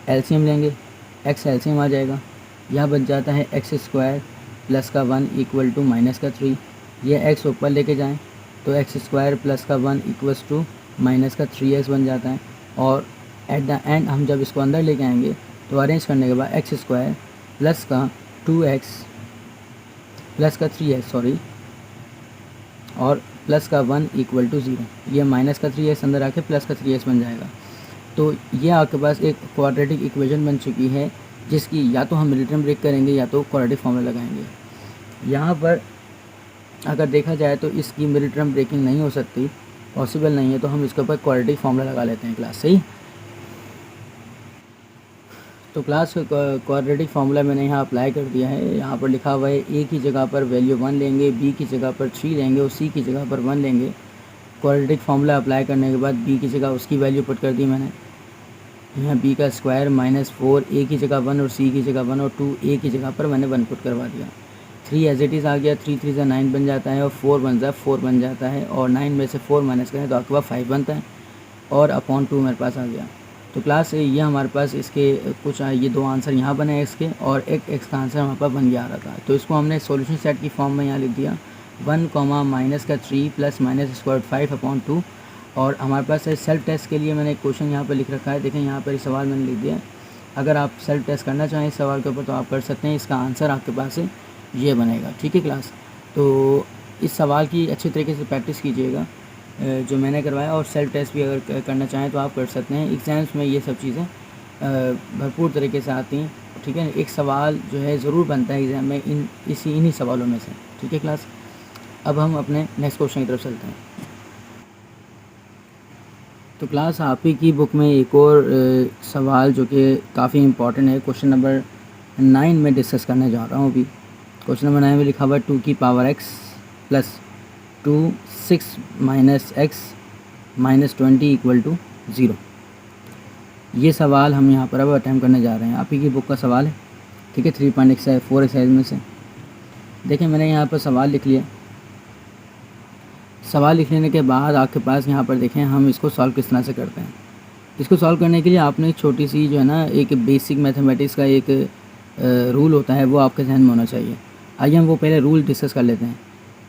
एलसीएम लेंगे, x एलसीएम आ जाएगा, यह बच जाता है x² + 1 = -3। ये x ऊपर लेके जाएं तो x² + 1 इक्वल्स टू -3x बन जाता है। और एट द एंड हम जब इसको अंदर लेके आएंगे तो अरेंज करने के बाद x² + 2x + 3x और +1 = 0। ये -3x अंदर आके +3x बन जाएगा। तो ये आपके पास एक क्वाड्रेटिक इक्वेशन बन चुकी है, जिसकी या तो हम मिड टर्म ब्रेक करेंगे या तो क्वाड्रेटिक फॉर्मूला लगाएंगे। यहाँ पर अगर देखा जाए तो इसकी मिड टर्म ब्रेकिंग नहीं हो सकती, पॉसिबल नहीं है, तो हम इसके ऊपर क्वाड्रेटिक फॉर्मूला लगा लेते हैं क्लास। सही, तो क्लास क्वाड्रेटिक फार्मूला मैंने यहाँ अप्लाई कर दिया है। यहाँ पर लिखा हुआ है a की जगह पर वैल्यू 1 लेंगे, b की जगह पर 3 लेंगे और c की जगह पर 1 लेंगे। क्वाड्रेटिक फार्मूला अप्लाई करने के बाद b की जगह उसकी वैल्यू पुट कर दी मैंने। यहाँ b का स्क्वायर -4, a की जगह 1 और c की जगह 1 और 2 a की जगह पर मैंने 1 पुट करवा दिया। 3 एज इट इज़ आ गया, 3 3 9 बन जाता है और 4 4 बन जाता है, और 9 में से 4 माइनस करें तो आपके पास 5 बनता है, और अपॉन 2 मेरे पास आ गया। तो क्लास ये हमारे पास इसके कुछ ये दो आंसर यहाँ बने एक्स के, और एक एक्स का आंसर हमारे पास बन गया आ रहा था। तो इसको हमने सॉल्यूशन सेट की फॉर्म में यहाँ लिख दिया 1, -3 + -5/2। और हमारे पास सेल्फ टेस्ट के लिए मैंने एक क्वेश्चन यहाँ पर लिख रखा है। देखें यहाँ पर इस सवाल मैंने लिख दिया। अगर आप सेल्फ टेस्ट करना चाहें इस सवाल के ऊपर तो आप कर सकते हैं। इसका आंसर आपके पास ये बनेगा। ठीक है क्लास, तो इस सवाल की अच्छी तरीके से प्रैक्टिस कीजिएगा जो मैंने करवाया, और सेल्फ टेस्ट भी अगर करना चाहें तो आप कर सकते हैं। एग्ज़ाम्स में ये सब चीज़ें भरपूर तरीके से आती हैं। ठीक है, एक सवाल जो है ज़रूर बनता है एग्ज़ाम में इन्हीं सवालों में से। ठीक है क्लास, अब हम अपने नेक्स्ट क्वेश्चन की तरफ चलते हैं। तो क्लास आप ही की बुक में एक और सवाल जो कि काफ़ी इम्पोर्टेंट है, क्वेश्चन नंबर 9 में डिस्कस करने जा रहा हूँ अभी। क्वेश्चन नंबर 9 में लिखा हुआ है 2 की पावर x + 2 6 - x - 20 = 0। ये सवाल हम यहाँ पर अब अटैम्प्ट करने जा रहे हैं। आप ही की बुक का सवाल है। ठीक है, 3.4 एक्सरसाइज में से। देखें मैंने यहाँ पर सवाल लिख लिया। सवाल लिख लेने के बाद आपके पास यहाँ पर देखें हम इसको सॉल्व किस तरह से करते हैं। इसको सॉल्व करने के लिए आपने एक छोटी सी जो है ना एक बेसिक मैथमेटिक्स का एक रूल होता है, वो आपके जहन में होना चाहिए। आइए हम वो पहले रूल डिस्कस कर लेते हैं।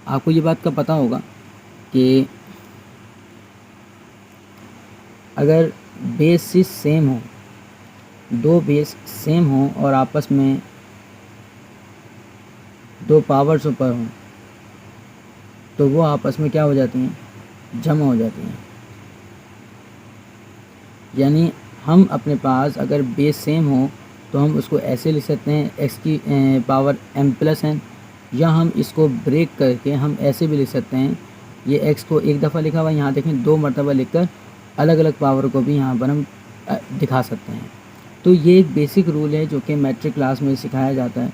आपको ये बात का पता होगा कि अगर बेसिस सेम हो, दो बेस सेम हो और आपस में दो पावर्स ऊपर हों, तो वो आपस में क्या हो जाती हैं, जमा हो जाती हैं। यानी हम अपने पास अगर बेस सेम हो तो हम उसको ऐसे लिख सकते हैं x की पावर m+n, या हम इसको ब्रेक करके हम ऐसे भी लिख सकते हैं। ये x को एक दफ़ा लिखा हुआ है, यहाँ देखें 2 मरतबा लिखकर अलग अलग पावर को भी यहाँ पर हम दिखा सकते हैं। तो ये एक बेसिक रूल है जो कि मैट्रिक क्लास में सिखाया जाता है।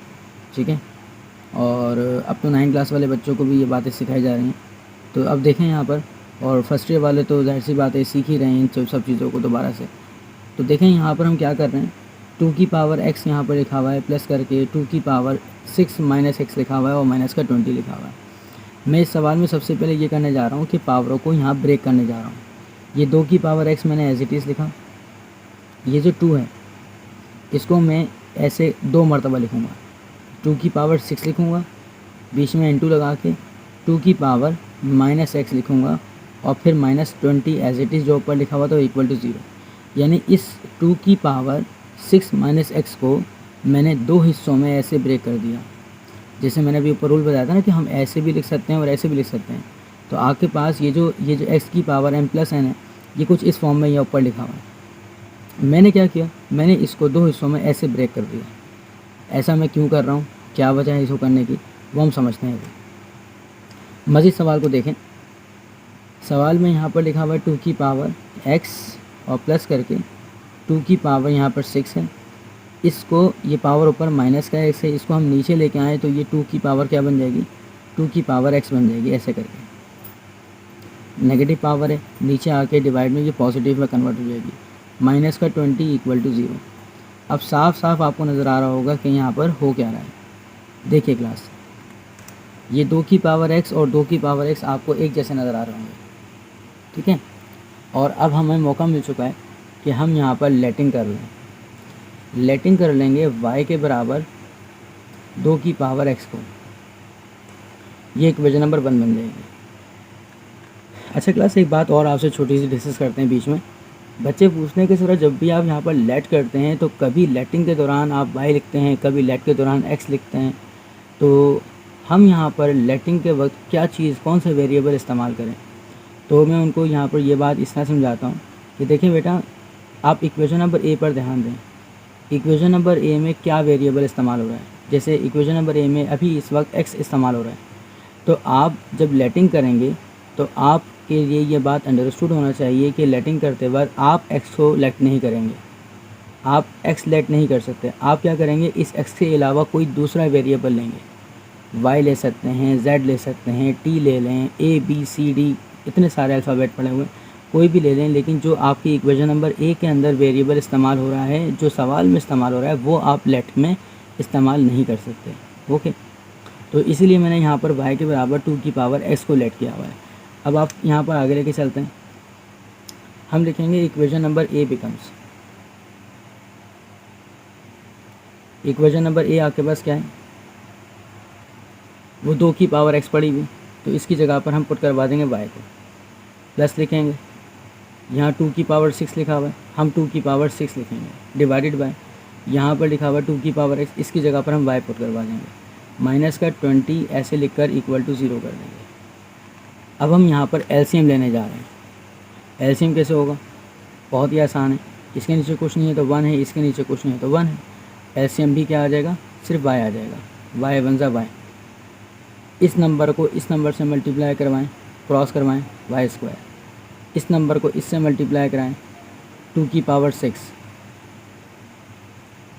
ठीक है, और अब तो 9 क्लास वाले बच्चों को भी ये बातें सिखाई जा रही हैं। तो अब देखें यहाँ पर, और फर्स्ट ईयर वाले तो जाहिर सी बात है सीख ही रहे हैं इन सब चीज़ों को दोबारा से। तो देखें यहाँ पर हम क्या कर रहे हैं, 2 की पावर x यहाँ पर लिखा हुआ है, प्लस करके 2 की पावर 6 - x लिखा हुआ है, और माइनस का 20 लिखा हुआ है। मैं इस सवाल में सबसे पहले ये करने जा रहा हूँ कि पावरों को यहाँ ब्रेक करने जा रहा हूँ। ये 2 की पावर x मैंने एज इट इज़ लिखा। ये जो 2 है इसको मैं ऐसे 2 मरतबा लिखूँगा। 2 की पावर 6 लिखूँगा, बीच में n2 लगा के 2 की पावर -x लिखूँगा, और फिर -20 एज इट इज़ जो ऊपर लिखा हुआ था = 0। यानी इस 2 की पावर 6 - x को मैंने 2 हिस्सों में ऐसे ब्रेक कर दिया। जैसे मैंने अभी ऊपर रूल बताया था ना कि हम ऐसे भी लिख सकते हैं और ऐसे भी लिख सकते हैं। तो आपके पास ये जो x की पावर m+n है, ये कुछ इस फॉर्म में यहाँ ऊपर लिखा हुआ है। मैंने क्या किया, मैंने इसको 2 हिस्सों में ऐसे ब्रेक कर दिया। ऐसा मैं क्यों कर रहा हूँ, क्या वजह है इसको करने की, वो हम समझते हैं अभी। मज़ीद सवाल को देखें। सवाल में यहाँ पर लिखा हुआ है 2 की पावर x और प्लस करके 2 की पावर यहाँ पर 6 है। इसको ये पावर ऊपर माइनस का x है, इसको हम नीचे लेके आए तो ये 2 की पावर क्या बन जाएगी, 2 की पावर x बन जाएगी। ऐसे करके नेगेटिव पावर है, नीचे आके डिवाइड में ये पॉजिटिव में कन्वर्ट हो जाएगी। माइनस का 20 इक्वल टू 0। अब साफ साफ आपको नज़र आ रहा होगा कि यहाँ पर हो क्या रहा है। देखिए क्लास, ये 2 की पावर x और 2 की पावर x आपको एक जैसे नज़र आ रहे होंगे, ठीक है। और अब हमें मौका मिल चुका है कि हम यहाँ पर लेटिंग कर लें। लेटिंग कर लेंगे y के बराबर 2 की पावर x को, ये इक्वेशन नंबर 1 बन जाएगी। अच्छा क्लास, एक बात और आपसे छोटी सी डिस्कस करते हैं बीच में। बच्चे पूछते हैं कि सर जब भी आप यहाँ पर लेट करते हैं तो कभी लेटिंग के दौरान आप y लिखते हैं, कभी लेट के दौरान x लिखते हैं, तो हम यहाँ पर लेटिंग के वक्त क्या चीज़, कौन सा वेरिएबल इस्तेमाल करें। तो मैं उनको यहाँ पर ये बात इस तरह समझाता हूँ कि देखिए बेटा, आप इक्वेशन नंबर ए पर ध्यान दें। इक्वेशन नंबर ए में क्या वेरिएबल इस्तेमाल हो रहा है। जैसे इक्वेशन नंबर ए में अभी इस वक्त x इस्तेमाल हो रहा है, तो आप जब लेटिंग करेंगे तो आपके लिए ये बात अंडरस्टूड होना चाहिए कि लेटिंग करते वक्त आप x को लेट नहीं करेंगे, आप x लेट नहीं कर सकते। आप क्या करेंगे, इस x के अलावा कोई दूसरा वेरिएबल लेंगे। y ले सकते हैं, z ले सकते हैं, t ले लें, a b c d, इतने सारे अल्फ़ाबेट पड़े हुए, कोई भी ले लें। लेकिन जो आपकी इक्वेशन नंबर ए के अंदर वेरिएबल इस्तेमाल हो रहा है, जो सवाल में इस्तेमाल हो रहा है, वो आप लेट में इस्तेमाल नहीं कर सकते। ओके, तो इसीलिए मैंने यहाँ पर y के बराबर 2 की पावर x को लेट किया हुआ है। अब आप यहाँ पर आगे लेके चलते हैं। हम लिखेंगे equation number A becomes, equation number A आपके पास क्या है, वो 2 की पावर x पड़ी हुई, तो इसकी जगह पर हम पुट करवा देंगे y को, प्लस लिखेंगे। यहाँ 2 की पावर 6 लिखा हुआ है, हम 2 की पावर 6 लिखेंगे, डिवाइडेड बाय यहाँ पर लिखा हुआ है 2 की पावर x, इसकी जगह पर हम y पुट करवा देंगे। माइनस का 20 ऐसे लिखकर इक्वल टू 0 कर देंगे। अब हम यहाँ पर एलसीएम लेने जा रहे हैं। एलसीएम कैसे होगा, बहुत ही आसान है। इसके नीचे कुछ नहीं है तो 1 है, इसके नीचे कुछ नहीं है तो 1 है। एलसीएम भी क्या आ जाएगा, सिर्फ y आ जाएगा, y वन ज़ा y। इस नंबर को इस नंबर से मल्टीप्लाई करवाएं, क्रॉस करवाएं, वाई स्क्वायर। इस नंबर को इससे मल्टीप्लाई कराएं, 2 की पावर 6।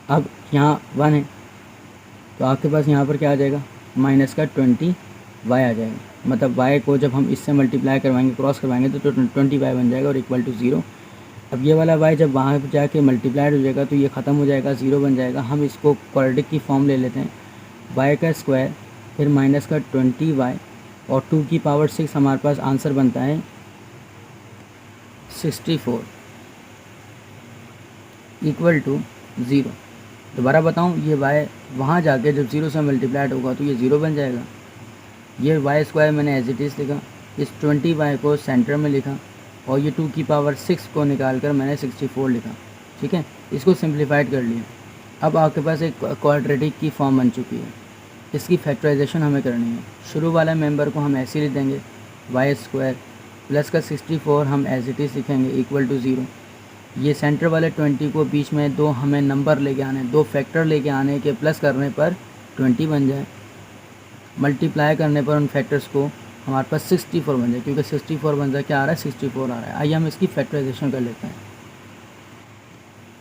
अब यहाँ 1 है तो आपके पास यहाँ पर क्या आ जाएगा, माइनस का 20 y आ जाएगा। मतलब y को जब हम इससे मल्टीप्लाई करवाएंगे, क्रॉस करवाएंगे तो 20y बन जाएगा और इक्वल टू 0। अब ये वाला y जब वहाँ पर जाके मल्टीप्लाइड हो जाएगा तो ये ख़त्म हो जाएगा, 0 बन जाएगा। हम इसको क्वाड्रेटिक की फॉर्म ले लेते हैं, y का स्क्वायर फिर माइनस का 20y और 2 की पावर 6, हमारे पास आंसर बनता है 64 इक्वल टू 0। दोबारा बताऊं, ये y वहाँ जाके जब 0 से मल्टीप्लाइड होगा तो ये 0 बन जाएगा। ये y स्क्वायर मैंने एज इट इज़ लिखा, इस 20y को सेंटर में लिखा और ये 2 की पावर 6 को निकाल कर मैंने 64 लिखा। ठीक है, इसको सिंप्लीफाइड कर लिया। अब आपके पास एक क्वाड्रेटिक की फॉर्म बन चुकी है। इसकी फैक्टराइजेशन हमें करनी है। शुरू वाला मेंबर को हम ऐसे लिख देंगे, वाई स्क्वायर प्लस का 64 हम एज इट इज़ लिखेंगे इक्वल टू 0। ये सेंटर वाले 20 को बीच में दो हमें नंबर लेके आने, दो फैक्टर लेके आने के प्लस करने पर 20 बन जाए, मल्टीप्लाई करने पर उन फैक्टर्स को हमारे पास 64 बन जाए, क्योंकि 64 बन जाए क्या आ रहा है, 64 आ रहा है। आइए हम इसकी फैक्टराइजेशन कर लेते हैं।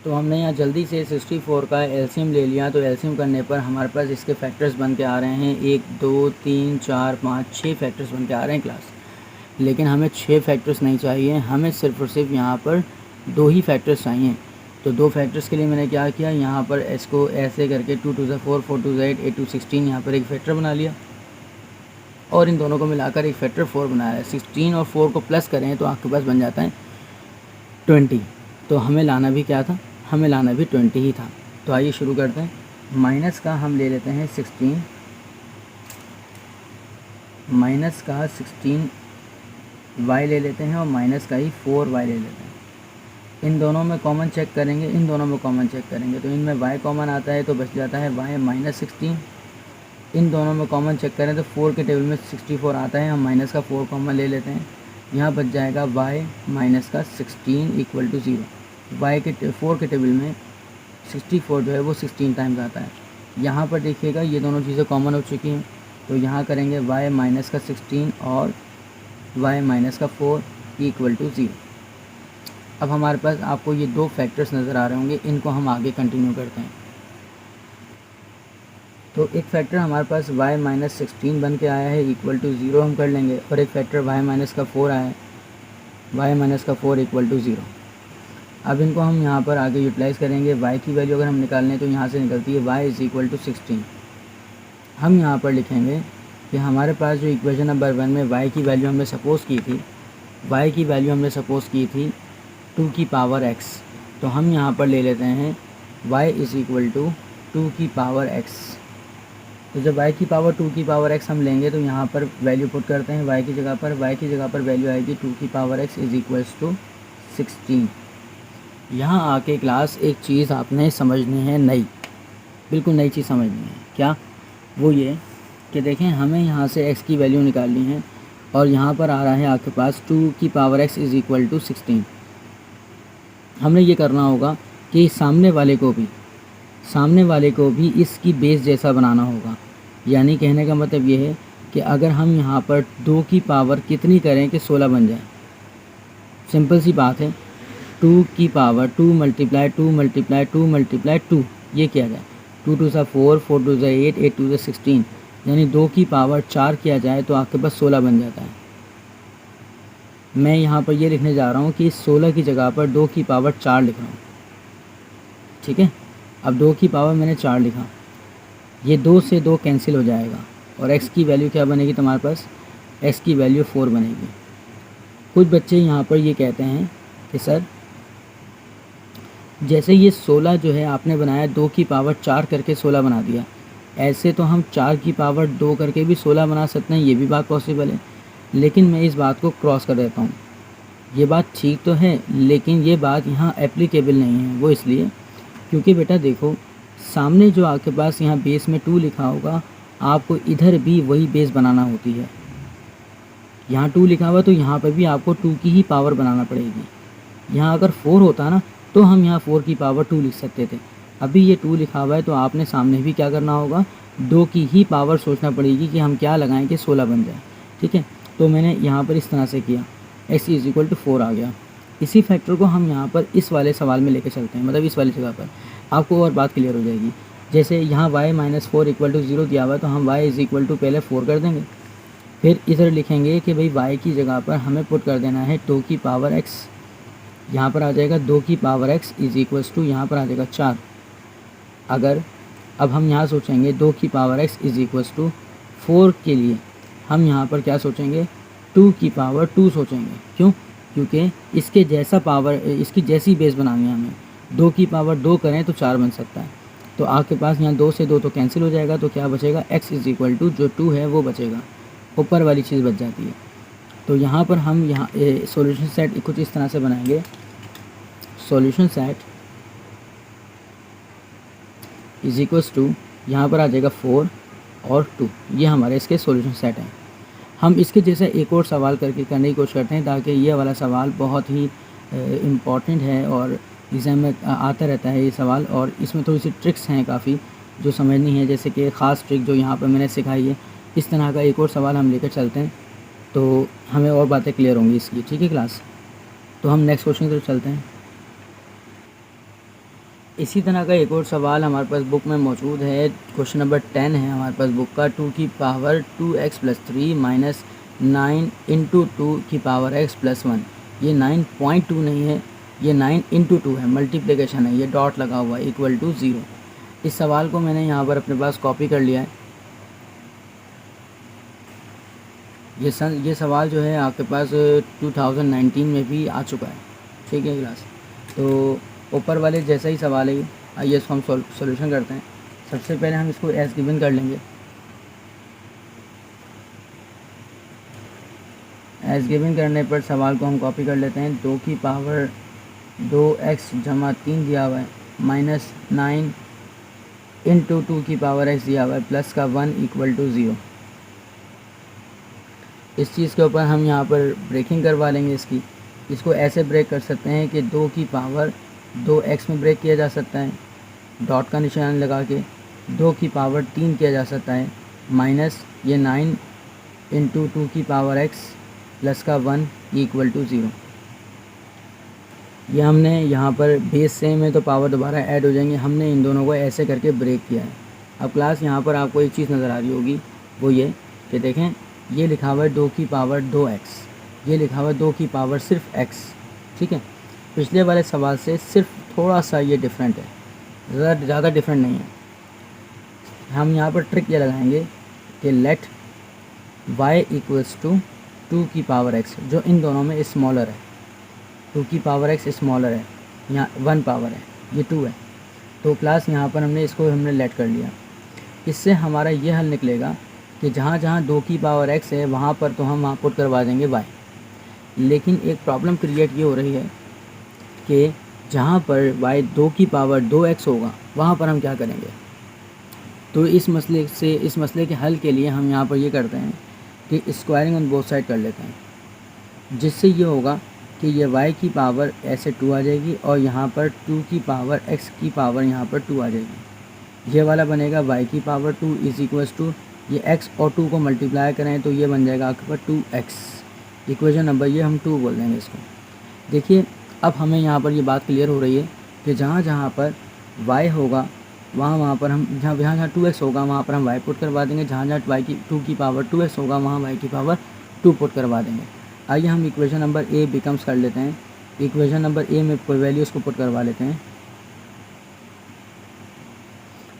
तो हमने यहाँ जल्दी से 64 का एलसीएम ले लिया। तो एलसीएम करने पर हमारे पास इसके फैक्टर्स बन के आ रहे हैं 1 2 3 4 5 6 फैक्टर्स बन के आ रहे हैं क्लास। लेकिन हमें 6 फैक्टर्स नहीं चाहिए, हमें सिर्फ और सिर्फ यहाँ पर 2 ही फैक्टर्स चाहिए। तो 2 फैक्टर्स के लिए मैंने क्या किया, यहाँ पर इसको ऐसे करके 2 2 4 4 2 8 8 2 16 यहाँ पर एक फैक्टर बना लिया और इन दोनों को मिलाकर एक फैक्टर 4 बनाया है। 16 और 4 को प्लस करें तो आपके पास बन जाता है 20। तो हमें लाना भी क्या था, हमें लाना भी 20 ही था। तो आइए शुरू करते हैं। माइनस का हम ले लेते हैं 16, माइनस का 16 y ले लेते हैं और माइनस का ही 4y ले लेते हैं। इन दोनों में कॉमन चेक करेंगे, इन दोनों में कॉमन चेक करेंगे तो इनमें y कॉमन आता है तो बच जाता है y माइनस 16। इन दोनों में कॉमन चेक करें तो 4 के टेबल में 64 आता है, हम माइनस का 4 कॉमन ले लेते हैं। यहाँ बच जाएगा y माइनस का 16 इक्वल टू 0। y के 4 के टेबल में 64 जो है वो 16 टाइम्स आता है। यहाँ पर देखिएगा ये दोनों चीज़ें कॉमन हो चुकी हैं, तो यहाँ करेंगे y माइनस का 16 और y माइनस का 4 इक्वल टू 0। अब हमारे पास आपको ये दो फैक्टर्स नज़र आ रहे होंगे, इनको हम आगे कंटिन्यू करते हैं। तो एक फैक्टर हमारे पास y माइनस 16 बन के आया है इक्वल टू 0 हम कर लेंगे, और एक फैक्टर y माइनस का 4 आया है, y माइनस का 4 इक्वल टू 0। अब इनको हम यहाँ पर आगे यूटिलाइज़ करेंगे। y की वैल्यू अगर हम निकालें तो यहाँ से निकलती है y इज़ इक्वल टू 16। हम यहाँ पर लिखेंगे कि हमारे पास जो इक्वेशन नंबर 1 में y की वैल्यू हमने सपोज़ की थी, y की वैल्यू हमने सपोज़ की थी 2 की पावर x, तो हम यहाँ पर ले लेते हैं y इज़ इक्वल टू 2 की पावर x। तो जब y की पावर 2 की पावर x हम लेंगे तो यहाँ पर वैल्यू पुट करते हैं y की जगह पर वैल्यू आएगी 2 की power x is equals to 16। यहाँ आके क्लास एक चीज़ आपने समझनी है, नई, बिल्कुल नई चीज़ समझनी है। क्या? वो ये कि देखें, हमें यहाँ से x की वैल्यू निकालनी है और यहाँ पर आ रहा है आपके पास 2 की power x is equal to 16। हमने ये करना होगा कि सामने वाले को भी इसकी बेस जैसा बनाना होगा। यानी कहने का मतलब ये है कि अगर हम यहाँ पर 2 की पावर कितनी करें कि 16 बन जाए, सिंपल सी बात है, 2 की पावर 2 मल्टीप्लाई 2 मल्टीप्लाई 2 मल्टीप्लाई 2 ये किया जाए, 2 2 सा 4, 4 2 सा 8, 8 2 सा 16, यानी 2 की पावर 4 किया जाए तो आपके पास 16 बन जाता है। मैं यहाँ पर ये लिखने जा रहा हूँ कि 16 की जगह पर 2 की पावर 4 लिख रहा हूँ, ठीक है। अब 2 की पावर मैंने 4 लिखा, ये 2 से 2 कैंसिल हो जाएगा और x की वैल्यू क्या बनेगी तुम्हारे पास? x की वैल्यू 4 बनेगी। कुछ बच्चे यहाँ पर ये कहते हैं कि सर जैसे ये 16 जो है आपने बनाया 2 की पावर 4 करके 16 बना दिया, ऐसे तो हम 4 की पावर 2 करके भी 16 बना सकते हैं, ये भी बात पॉसिबल है। लेकिन मैं इस बात को क्रॉस कर देता हूँ। ये बात ठीक तो है लेकिन ये बात यहाँ एप्लीकेबल नहीं है। वो इसलिए क्योंकि बेटा देखो, सामने जो आपके पास यहाँ बेस में 2 लिखा होगा, आपको इधर भी वही बेस बनाना होती है। यहाँ 2 लिखा हुआ तो यहाँ पर भी आपको 2 की ही पावर बनाना पड़ेगी। यहाँ अगर 4 होता ना तो हम यहाँ 4 की पावर 2 लिख सकते थे। अभी ये 2 लिखा हुआ है तो आपने सामने भी क्या करना होगा, 2 की ही पावर सोचना पड़ेगी कि हम क्या लगाएं कि 16 बन जाए, ठीक है। तो मैंने यहाँ पर इस तरह से किया, x इज़ इक्वल टू 4 आ गया। इसी फैक्टर को हम यहाँ पर इस वाले सवाल में लेके चलते हैं, मतलब इस वाली जगह पर आपको और बात क्लियर हो जाएगी। जैसे यहाँ y माइनस 4 इक्वल टू 0 दिया हुआ है तो हम y इज़ इक्वल टू पहले 4 कर देंगे, फिर इधर लिखेंगे कि भाई y की जगह पर हमें पुट कर देना है 2 की पावर x। यहाँ पर आ जाएगा 2 की power x is equals to, यहाँ पर आ जाएगा 4। अगर अब हम यहाँ सोचेंगे 2 की power x is equals to 4 के लिए हम यहाँ पर क्या सोचेंगे, 2 की पावर 2 सोचेंगे। क्यों? क्योंकि इसके जैसा पावर, इसकी जैसी बेस बनानी है हमें। 2 की पावर 2 करें तो 4 बन सकता है। तो आपके पास यहाँ 2 से 2 तो कैंसिल हो जाएगा, तो क्या बचेगा, x इज़ इक्वल टू जो 2 है वो बचेगा, ऊपर वाली चीज़ बच जाती है। तो यहाँ पर हम यहाँ सॉल्यूशन सेट कुछ इस तरह से बनाएंगे, solution set is equals to, यहाँ पर आ जाएगा 4 और 2, ये हमारे इसके सॉल्यूशन सेट हैं। हम इसके जैसा एक और सवाल करने की कोशिश करते हैं ताकि ये वाला सवाल बहुत ही इम्पॉर्टेंट है और एग्ज़ाम में आता रहता है ये सवाल, और इसमें थोड़ी सी ट्रिक्स हैं काफ़ी जो समझनी है, जैसे कि ख़ास ट्रिक जो यहाँ पर मैंने सिखाई है। इस तरह का एक और सवाल हम लेकर चलते हैं तो हमें और बातें क्लियर होंगी इसकी, ठीक है क्लास। तो हम नेक्स्ट क्वेश्चन की तरफ चलते हैं। इसी तरह का एक और सवाल हमारे पास बुक में मौजूद है, क्वेश्चन नंबर 10 है हमारे पास बुक का। 2 की power 2x plus 3 minus 9 into 2 की पावर x प्लस 1। ये 9.2 नहीं है, ये 9 इंटू 2 है, मल्टीप्लिकेशन है, ये डॉट लगा हुआ है, इक्वल टू 0। इस सवाल को मैंने यहाँ पर अपने पास कॉपी कर लिया है। ये सवाल जो है आपके पास 2019 में भी आ चुका है, ठीक है क्लास। तो ऊपर वाले जैसा ही सवाल है, आइए इसको हम सॉल्यूशन करते हैं। सबसे पहले हम इसको एज गिवन कर लेंगे। एज गिवन करने पर सवाल को हम कॉपी कर लेते हैं। 2 की पावर 2x जमा 3 दिया हुआ है, माइनस 9 इंटू 2 की पावर x दिया हुआ है, प्लस का 1 इक्वल टू 0। इस चीज़ के ऊपर हम यहाँ पर ब्रेकिंग करवा लेंगे इसको ऐसे ब्रेक कर सकते हैं कि 2 की पावर 2x में ब्रेक किया जा सकता है, डॉट का निशान लगा के। 2 की पावर 3 किया जा सकता है, माइनस ये 9 इंटू 2 की पावर x प्लस का 1 इक्वल टू 0। ये हमने यहाँ पर बेस सेम है तो पावर दोबारा ऐड हो जाएंगे, हमने इन दोनों को ऐसे करके ब्रेक किया है। अब क्लास यहाँ पर आपको एक चीज़ नज़र आ रही होगी, वो ये कि देखें ये लिखा हुआ है 2 की पावर 2x, ये लिखा हुआ है 2 की पावर सिर्फ x, ठीक है। पिछले वाले सवाल से सिर्फ थोड़ा सा ये डिफरेंट है, ज़्यादा डिफरेंट नहीं है। हम यहाँ पर ट्रिक ये लगाएंगे कि लेट y इक्वल्स टू 2 की पावर x, जो इन दोनों में स्मॉलर है, 2 की पावर x स्मॉलर है, यहाँ 1 पावर है, ये 2 है। तो क्लास यहाँ पर हमने लेट कर लिया। इससे हमारा ये हल निकलेगा कि जहाँ जहाँ 2 की पावर x है वहाँ पर तो हम वहाँ पुट करवा देंगे y। लेकिन एक प्रॉब्लम क्रिएट ये हो रही है कि जहाँ पर y 2 की पावर 2x होगा वहाँ पर हम क्या करेंगे। तो इस मसले के हल के लिए हम यहाँ पर ये करते हैं कि स्क्वायरिंग ऑन बोथ साइड कर लेते हैं, जिससे ये होगा कि ये y की पावर ऐसे 2 आ जाएगी और यहाँ पर 2 की पावर x की पावर यहाँ पर 2 आ जाएगी। ये वाला बनेगा y की पावर 2 इज़ इक्वल्स टू ये x और 2 को मल्टीप्लाई करें तो ये बन जाएगा आपके पास 2x। इक्वेशन नंबर ये हम 2 बोल देंगे इसको। देखिए अब हमें यहाँ पर ये बात क्लियर हो रही है कि जहाँ जहाँ पर y होगा वहाँ पर हम जहाँ 2x होगा वहाँ पर हम y पुट करवा देंगे, जहाँ y की 2 की पावर 2x होगा वहाँ y की पावर 2 पुट करवा देंगे। आइए हम इक्वेशन नंबर ए बिकम्स कर लेते हैं। इक्वेशन नंबर ए में कोई वैल्यूज़ को पुट करवा लेते हैं।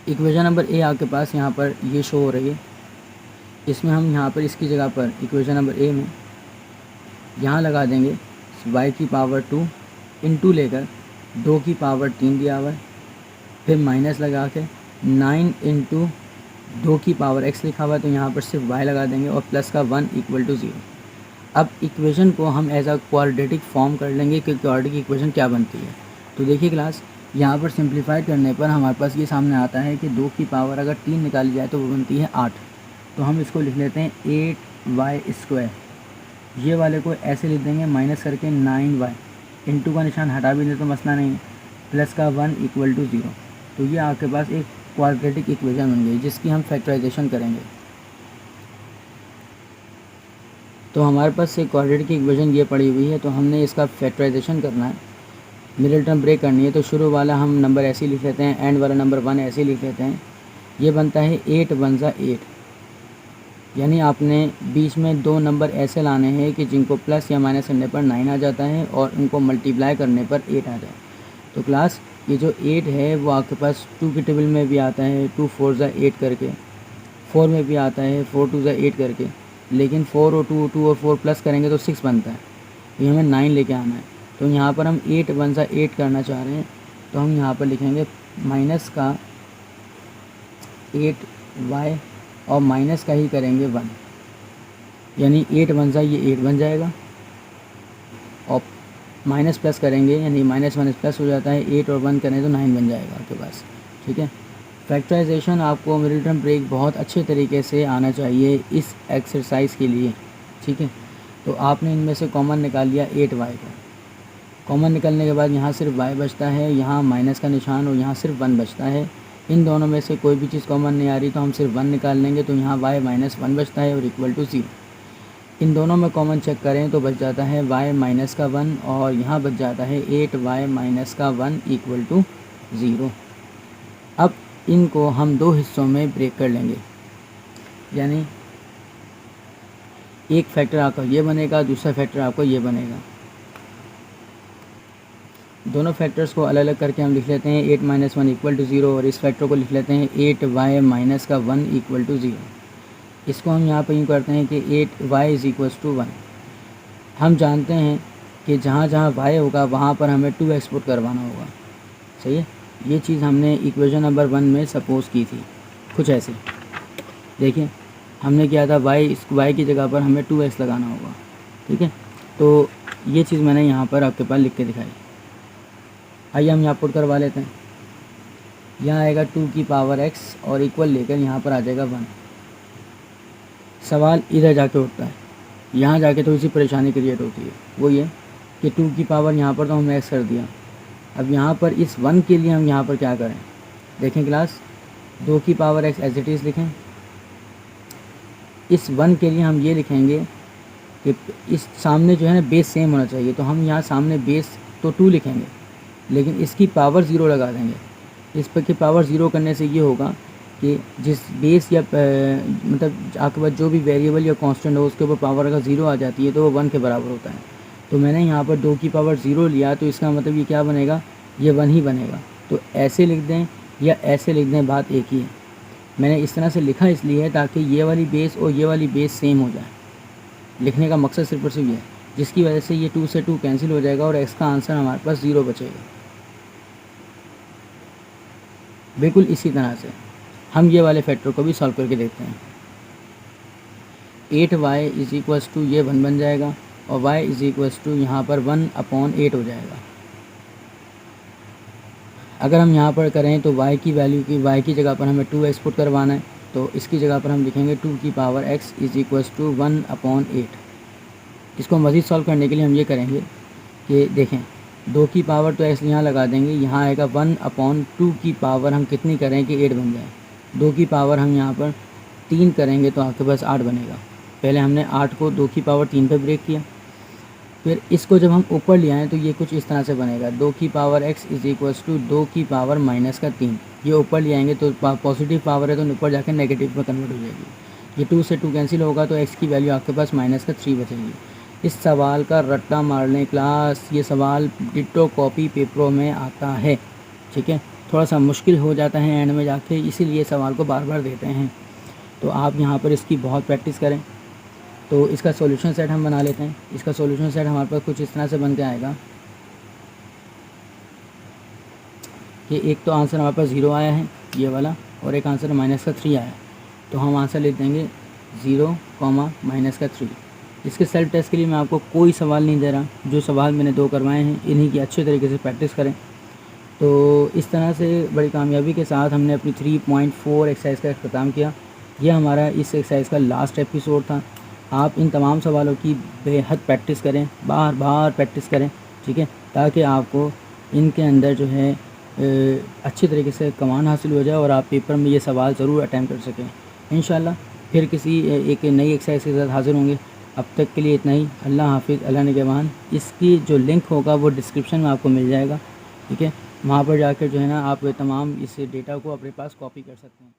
इक्वेशन नंबर ए आपके पास यहाँ पर ये शो हो रही है। इसमें हम यहाँ पर इसकी जगह पर इक्वेशन नंबर ए में यहाँ लगा देंगे y की पावर 2 इंटू लेकर 2 की पावर 3 दिया हुआ है, फिर माइनस लगा के 9 इंटू 2 की पावर x लिखा हुआ है तो यहाँ पर सिर्फ y लगा देंगे और प्लस का 1 इक्वल टू 0। अब इक्वेशन को हम एज अ क्वाड्रेटिक फॉर्म कर लेंगे कि क्वाड्रेटिक इक्वेशन क्या बनती है। तो देखिए क्लास यहाँ पर सिंप्लीफाइड करने पर हमारे पास ये सामने आता है कि 2 की पावर अगर 3 निकाली जाए तो वो बनती है 8। तो हम इसको लिख लेते हैं 8y²। ये वाले को ऐसे लिख देंगे माइनस करके 9y, इंटू का निशान हटा भी दे तो मसला नहीं है, प्लस का 1 इक्वल टू 0। तो ये आपके पास एक क्वाड्रेटिक इक्वेशन बन गई जिसकी हम फैक्टराइजेशन करेंगे। तो हमारे पास एक क्वाड्रेटिक इक्वेशन ये पड़ी हुई है, तो हमने इसका फैक्टराइजेशन करना है, मिडिल टर्म ब्रेक करनी है। तो शुरू वाला हम नंबर ऐसे ही लिख लेते हैं, एंड वाला नंबर 1 ऐसे ही लिख लेते हैं। ये बनता है 8 1 जा 8, यानी आपने बीच में 2 नंबर ऐसे लाने हैं कि जिनको प्लस या माइनस करने पर 9 आ जाता है और उनको मल्टीप्लाई करने पर 8 आ जाए। तो क्लास ये जो 8 है वो आपके पास 2 की टेबल में भी आता है, 2 4 जा 8 करके, 4 में भी आता है 4 2 जा 8 करके, लेकिन 4 और 2 और 4 प्लस करेंगे तो 6 बनता है। तो हमें 9 लेके आना है। तो यहाँ पर हम 8 1 जा 8 करना चाह रहे हैं, तो हम यहाँ पर लिखेंगे माइनस का 8y और माइनस का ही करेंगे 1, यानी 8 1 जा ये 8 बन जाएगा और माइनस प्लस करेंगे यानी माइनस 1 प्लस हो जाता है, 8 और 1 करें तो 9 बन जाएगा आपके पास। ठीक है, फैक्टराइजेशन आपको मिडिल टर्म ब्रेक बहुत अच्छे तरीके से आना चाहिए इस एक्सरसाइज के लिए। ठीक है, तो आपने इनमें से कॉमन निकाल लिया 8y का। कॉमन निकलने के बाद यहाँ सिर्फ y बचता है, यहाँ माइनस का निशान और यहाँ सिर्फ 1 बचता है। इन दोनों में से कोई भी चीज़ कॉमन नहीं आ रही तो हम सिर्फ 1 निकाल लेंगे, तो यहाँ y माइनस 1 बचता है और इक्वल टू 0। इन दोनों में कॉमन चेक करें तो बच जाता है y माइनस का 1 और यहाँ बच जाता है 8y माइनस का 1 इक्वल टू 0। अब इनको हम 2 हिस्सों में ब्रेक कर लेंगे, यानी एक फैक्टर आपका ये बनेगा, दूसरा फैक्टर आपका ये बनेगा। दोनों फैक्टर्स को अलग अलग करके हम लिख लेते हैं 8 माइनस 1 इक्वल टू 0 और इस फैक्टर को लिख लेते हैं 8y माइनस का 1 इक्वल टू 0। इसको हम यहाँ पर यूँ करते हैं कि 8y इज़ इक्वल्स टू 1। हम जानते हैं कि जहाँ जहाँ y होगा वहाँ पर हमें 2x पुट करवाना होगा। सही है, ये चीज़ हमने इक्वेशन नंबर 1 में सपोज़ की थी कुछ ऐसे। देखिए हमने किया था y की जगह पर हमें 2x लगाना होगा। ठीक है, तो ये चीज़ मैंने यहाँ पर आपके पास लिख के दिखाई। आइए हम यहाँ पुट करवा लेते हैं। यहाँ आएगा 2 की पावर x और इक्वल लेकर यहाँ पर आ जाएगा 1। सवाल इधर जाके उठता है, यहाँ जाके थोड़ी सी परेशानी क्रिएट होती है। वो ये कि 2 की पावर यहाँ पर तो हमने x कर दिया, अब यहाँ पर इस 1 के लिए हम यहाँ पर क्या करें। देखें क्लास, 2 की power x as it is लिखें, इस 1 के लिए हम ये लिखेंगे कि इस सामने जो है ना बेस सेम होना चाहिए, तो हम यहाँ सामने बेस तो 2 लिखेंगे, लेकिन इसकी पावर 0 लगा देंगे। इस पर की पावर 0 करने से ये होगा कि जिस बेस या मतलब आपके पास जो भी वेरिएबल या कांस्टेंट हो उसके ऊपर पावर अगर 0 आ जाती है तो वो 1 के बराबर होता है। तो मैंने यहाँ पर 2 की पावर 0 लिया, तो इसका मतलब ये क्या बनेगा, ये 1 ही बनेगा। तो ऐसे लिख दें या ऐसे लिख दें, बात एक ही है। मैंने इस तरह से लिखा इसलिए है ताकि ये वाली बेस और ये वाली बेस सेम हो जाए। लिखने का मकसद सिर्फ और सिर्फ ये है, जिसकी वजह से ये 2 से 2 कैंसिल हो जाएगा और x का आंसर हमारे पास 0 बचेगा। बिल्कुल इसी तरह से हम ये वाले फैक्टर को भी सॉल्व करके देखते हैं। 8y इज इक्वल्स टू ये 1 बन जाएगा और y इज इक्वल्स टू यहाँ पर 1/8 हो जाएगा। अगर हम यहाँ पर करें तो y की वैल्यू की y की जगह पर हमें 2x पुट करवाना है, तो इसकी जगह पर हम लिखेंगे 2 की power x is equals to 1/8। इसको मज़ीद सॉल्व करने के लिए हम ये करेंगे कि देखें 2 की पावर तो x यहाँ लगा देंगे, यहाँ आएगा 1/2 की पावर हम कितनी करें कि 8 बन जाए। 2 की पावर हम यहाँ पर 3 करेंगे तो आपके पास 8 बनेगा। पहले हमने 8 को 2 की पावर 3 पे ब्रेक किया, फिर इसको जब हम ऊपर ले आएँ तो ये कुछ इस तरह से बनेगा 2 की power x is equals to 2 की पावर -3। ये ऊपर ले आएंगे तो पॉजिटिव पावर है तो ऊपर जाकर नेगेटिव में कन्वर्ट हो जाएगी। ये 2 से 2 कैंसिल होगा तो x की वैल्यू आपके पास -3 बचेगी। इस सवाल का रट्टा मार लें क्लास, ये सवाल डिट्टो कॉपी पेपरों में आता है, ठीक है। थोड़ा सा मुश्किल हो जाता है एंड में जाके, इसीलिए सवाल को बार बार देते हैं। तो आप यहाँ पर इसकी बहुत प्रैक्टिस करें। तो इसका सॉल्यूशन सेट हम बना लेते हैं। इसका सॉल्यूशन सेट हमारे पास कुछ इस तरह से बन के आएगा कि एक तो आंसर हमारे पास 0 आया है ये वाला, और एक आंसर -3 आया है। तो हम आंसर लिख देंगे 0, -3। इसके सेल्फ टेस्ट के लिए मैं आपको कोई सवाल नहीं दे रहा, जो सवाल मैंने 2 करवाए हैं इन्हीं की अच्छे तरीके से प्रैक्टिस करें। तो इस तरह से बड़ी कामयाबी के साथ हमने अपनी 3.4 एक्सरसाइज का अख्ताम किया। यह हमारा इस एक्सरसाइज का लास्ट एपिसोड था। आप इन तमाम सवालों की बेहद प्रैक्टिस करें, बार बार प्रैक्टिस करें, ठीक है, ताकि आपको इनके अंदर जो है अच्छी तरीके से कमांड हासिल हो जाए और आप पेपर में ये सवाल ज़रूर अटैम्प्ट कर सकें। इंशाल्लाह फिर किसी एक नई एक्सरसाइज के साथ हाज़िर होंगे। अब तक के लिए इतना ही। अल्लाह हाफिज़, अल्लाह निगहबान। इसकी जो लिंक होगा वो डिस्क्रिप्शन में आपको मिल जाएगा, ठीक है। वहाँ पर जाकर जो है ना आप तमाम इस डेटा को अपने पास कॉपी कर सकते हैं।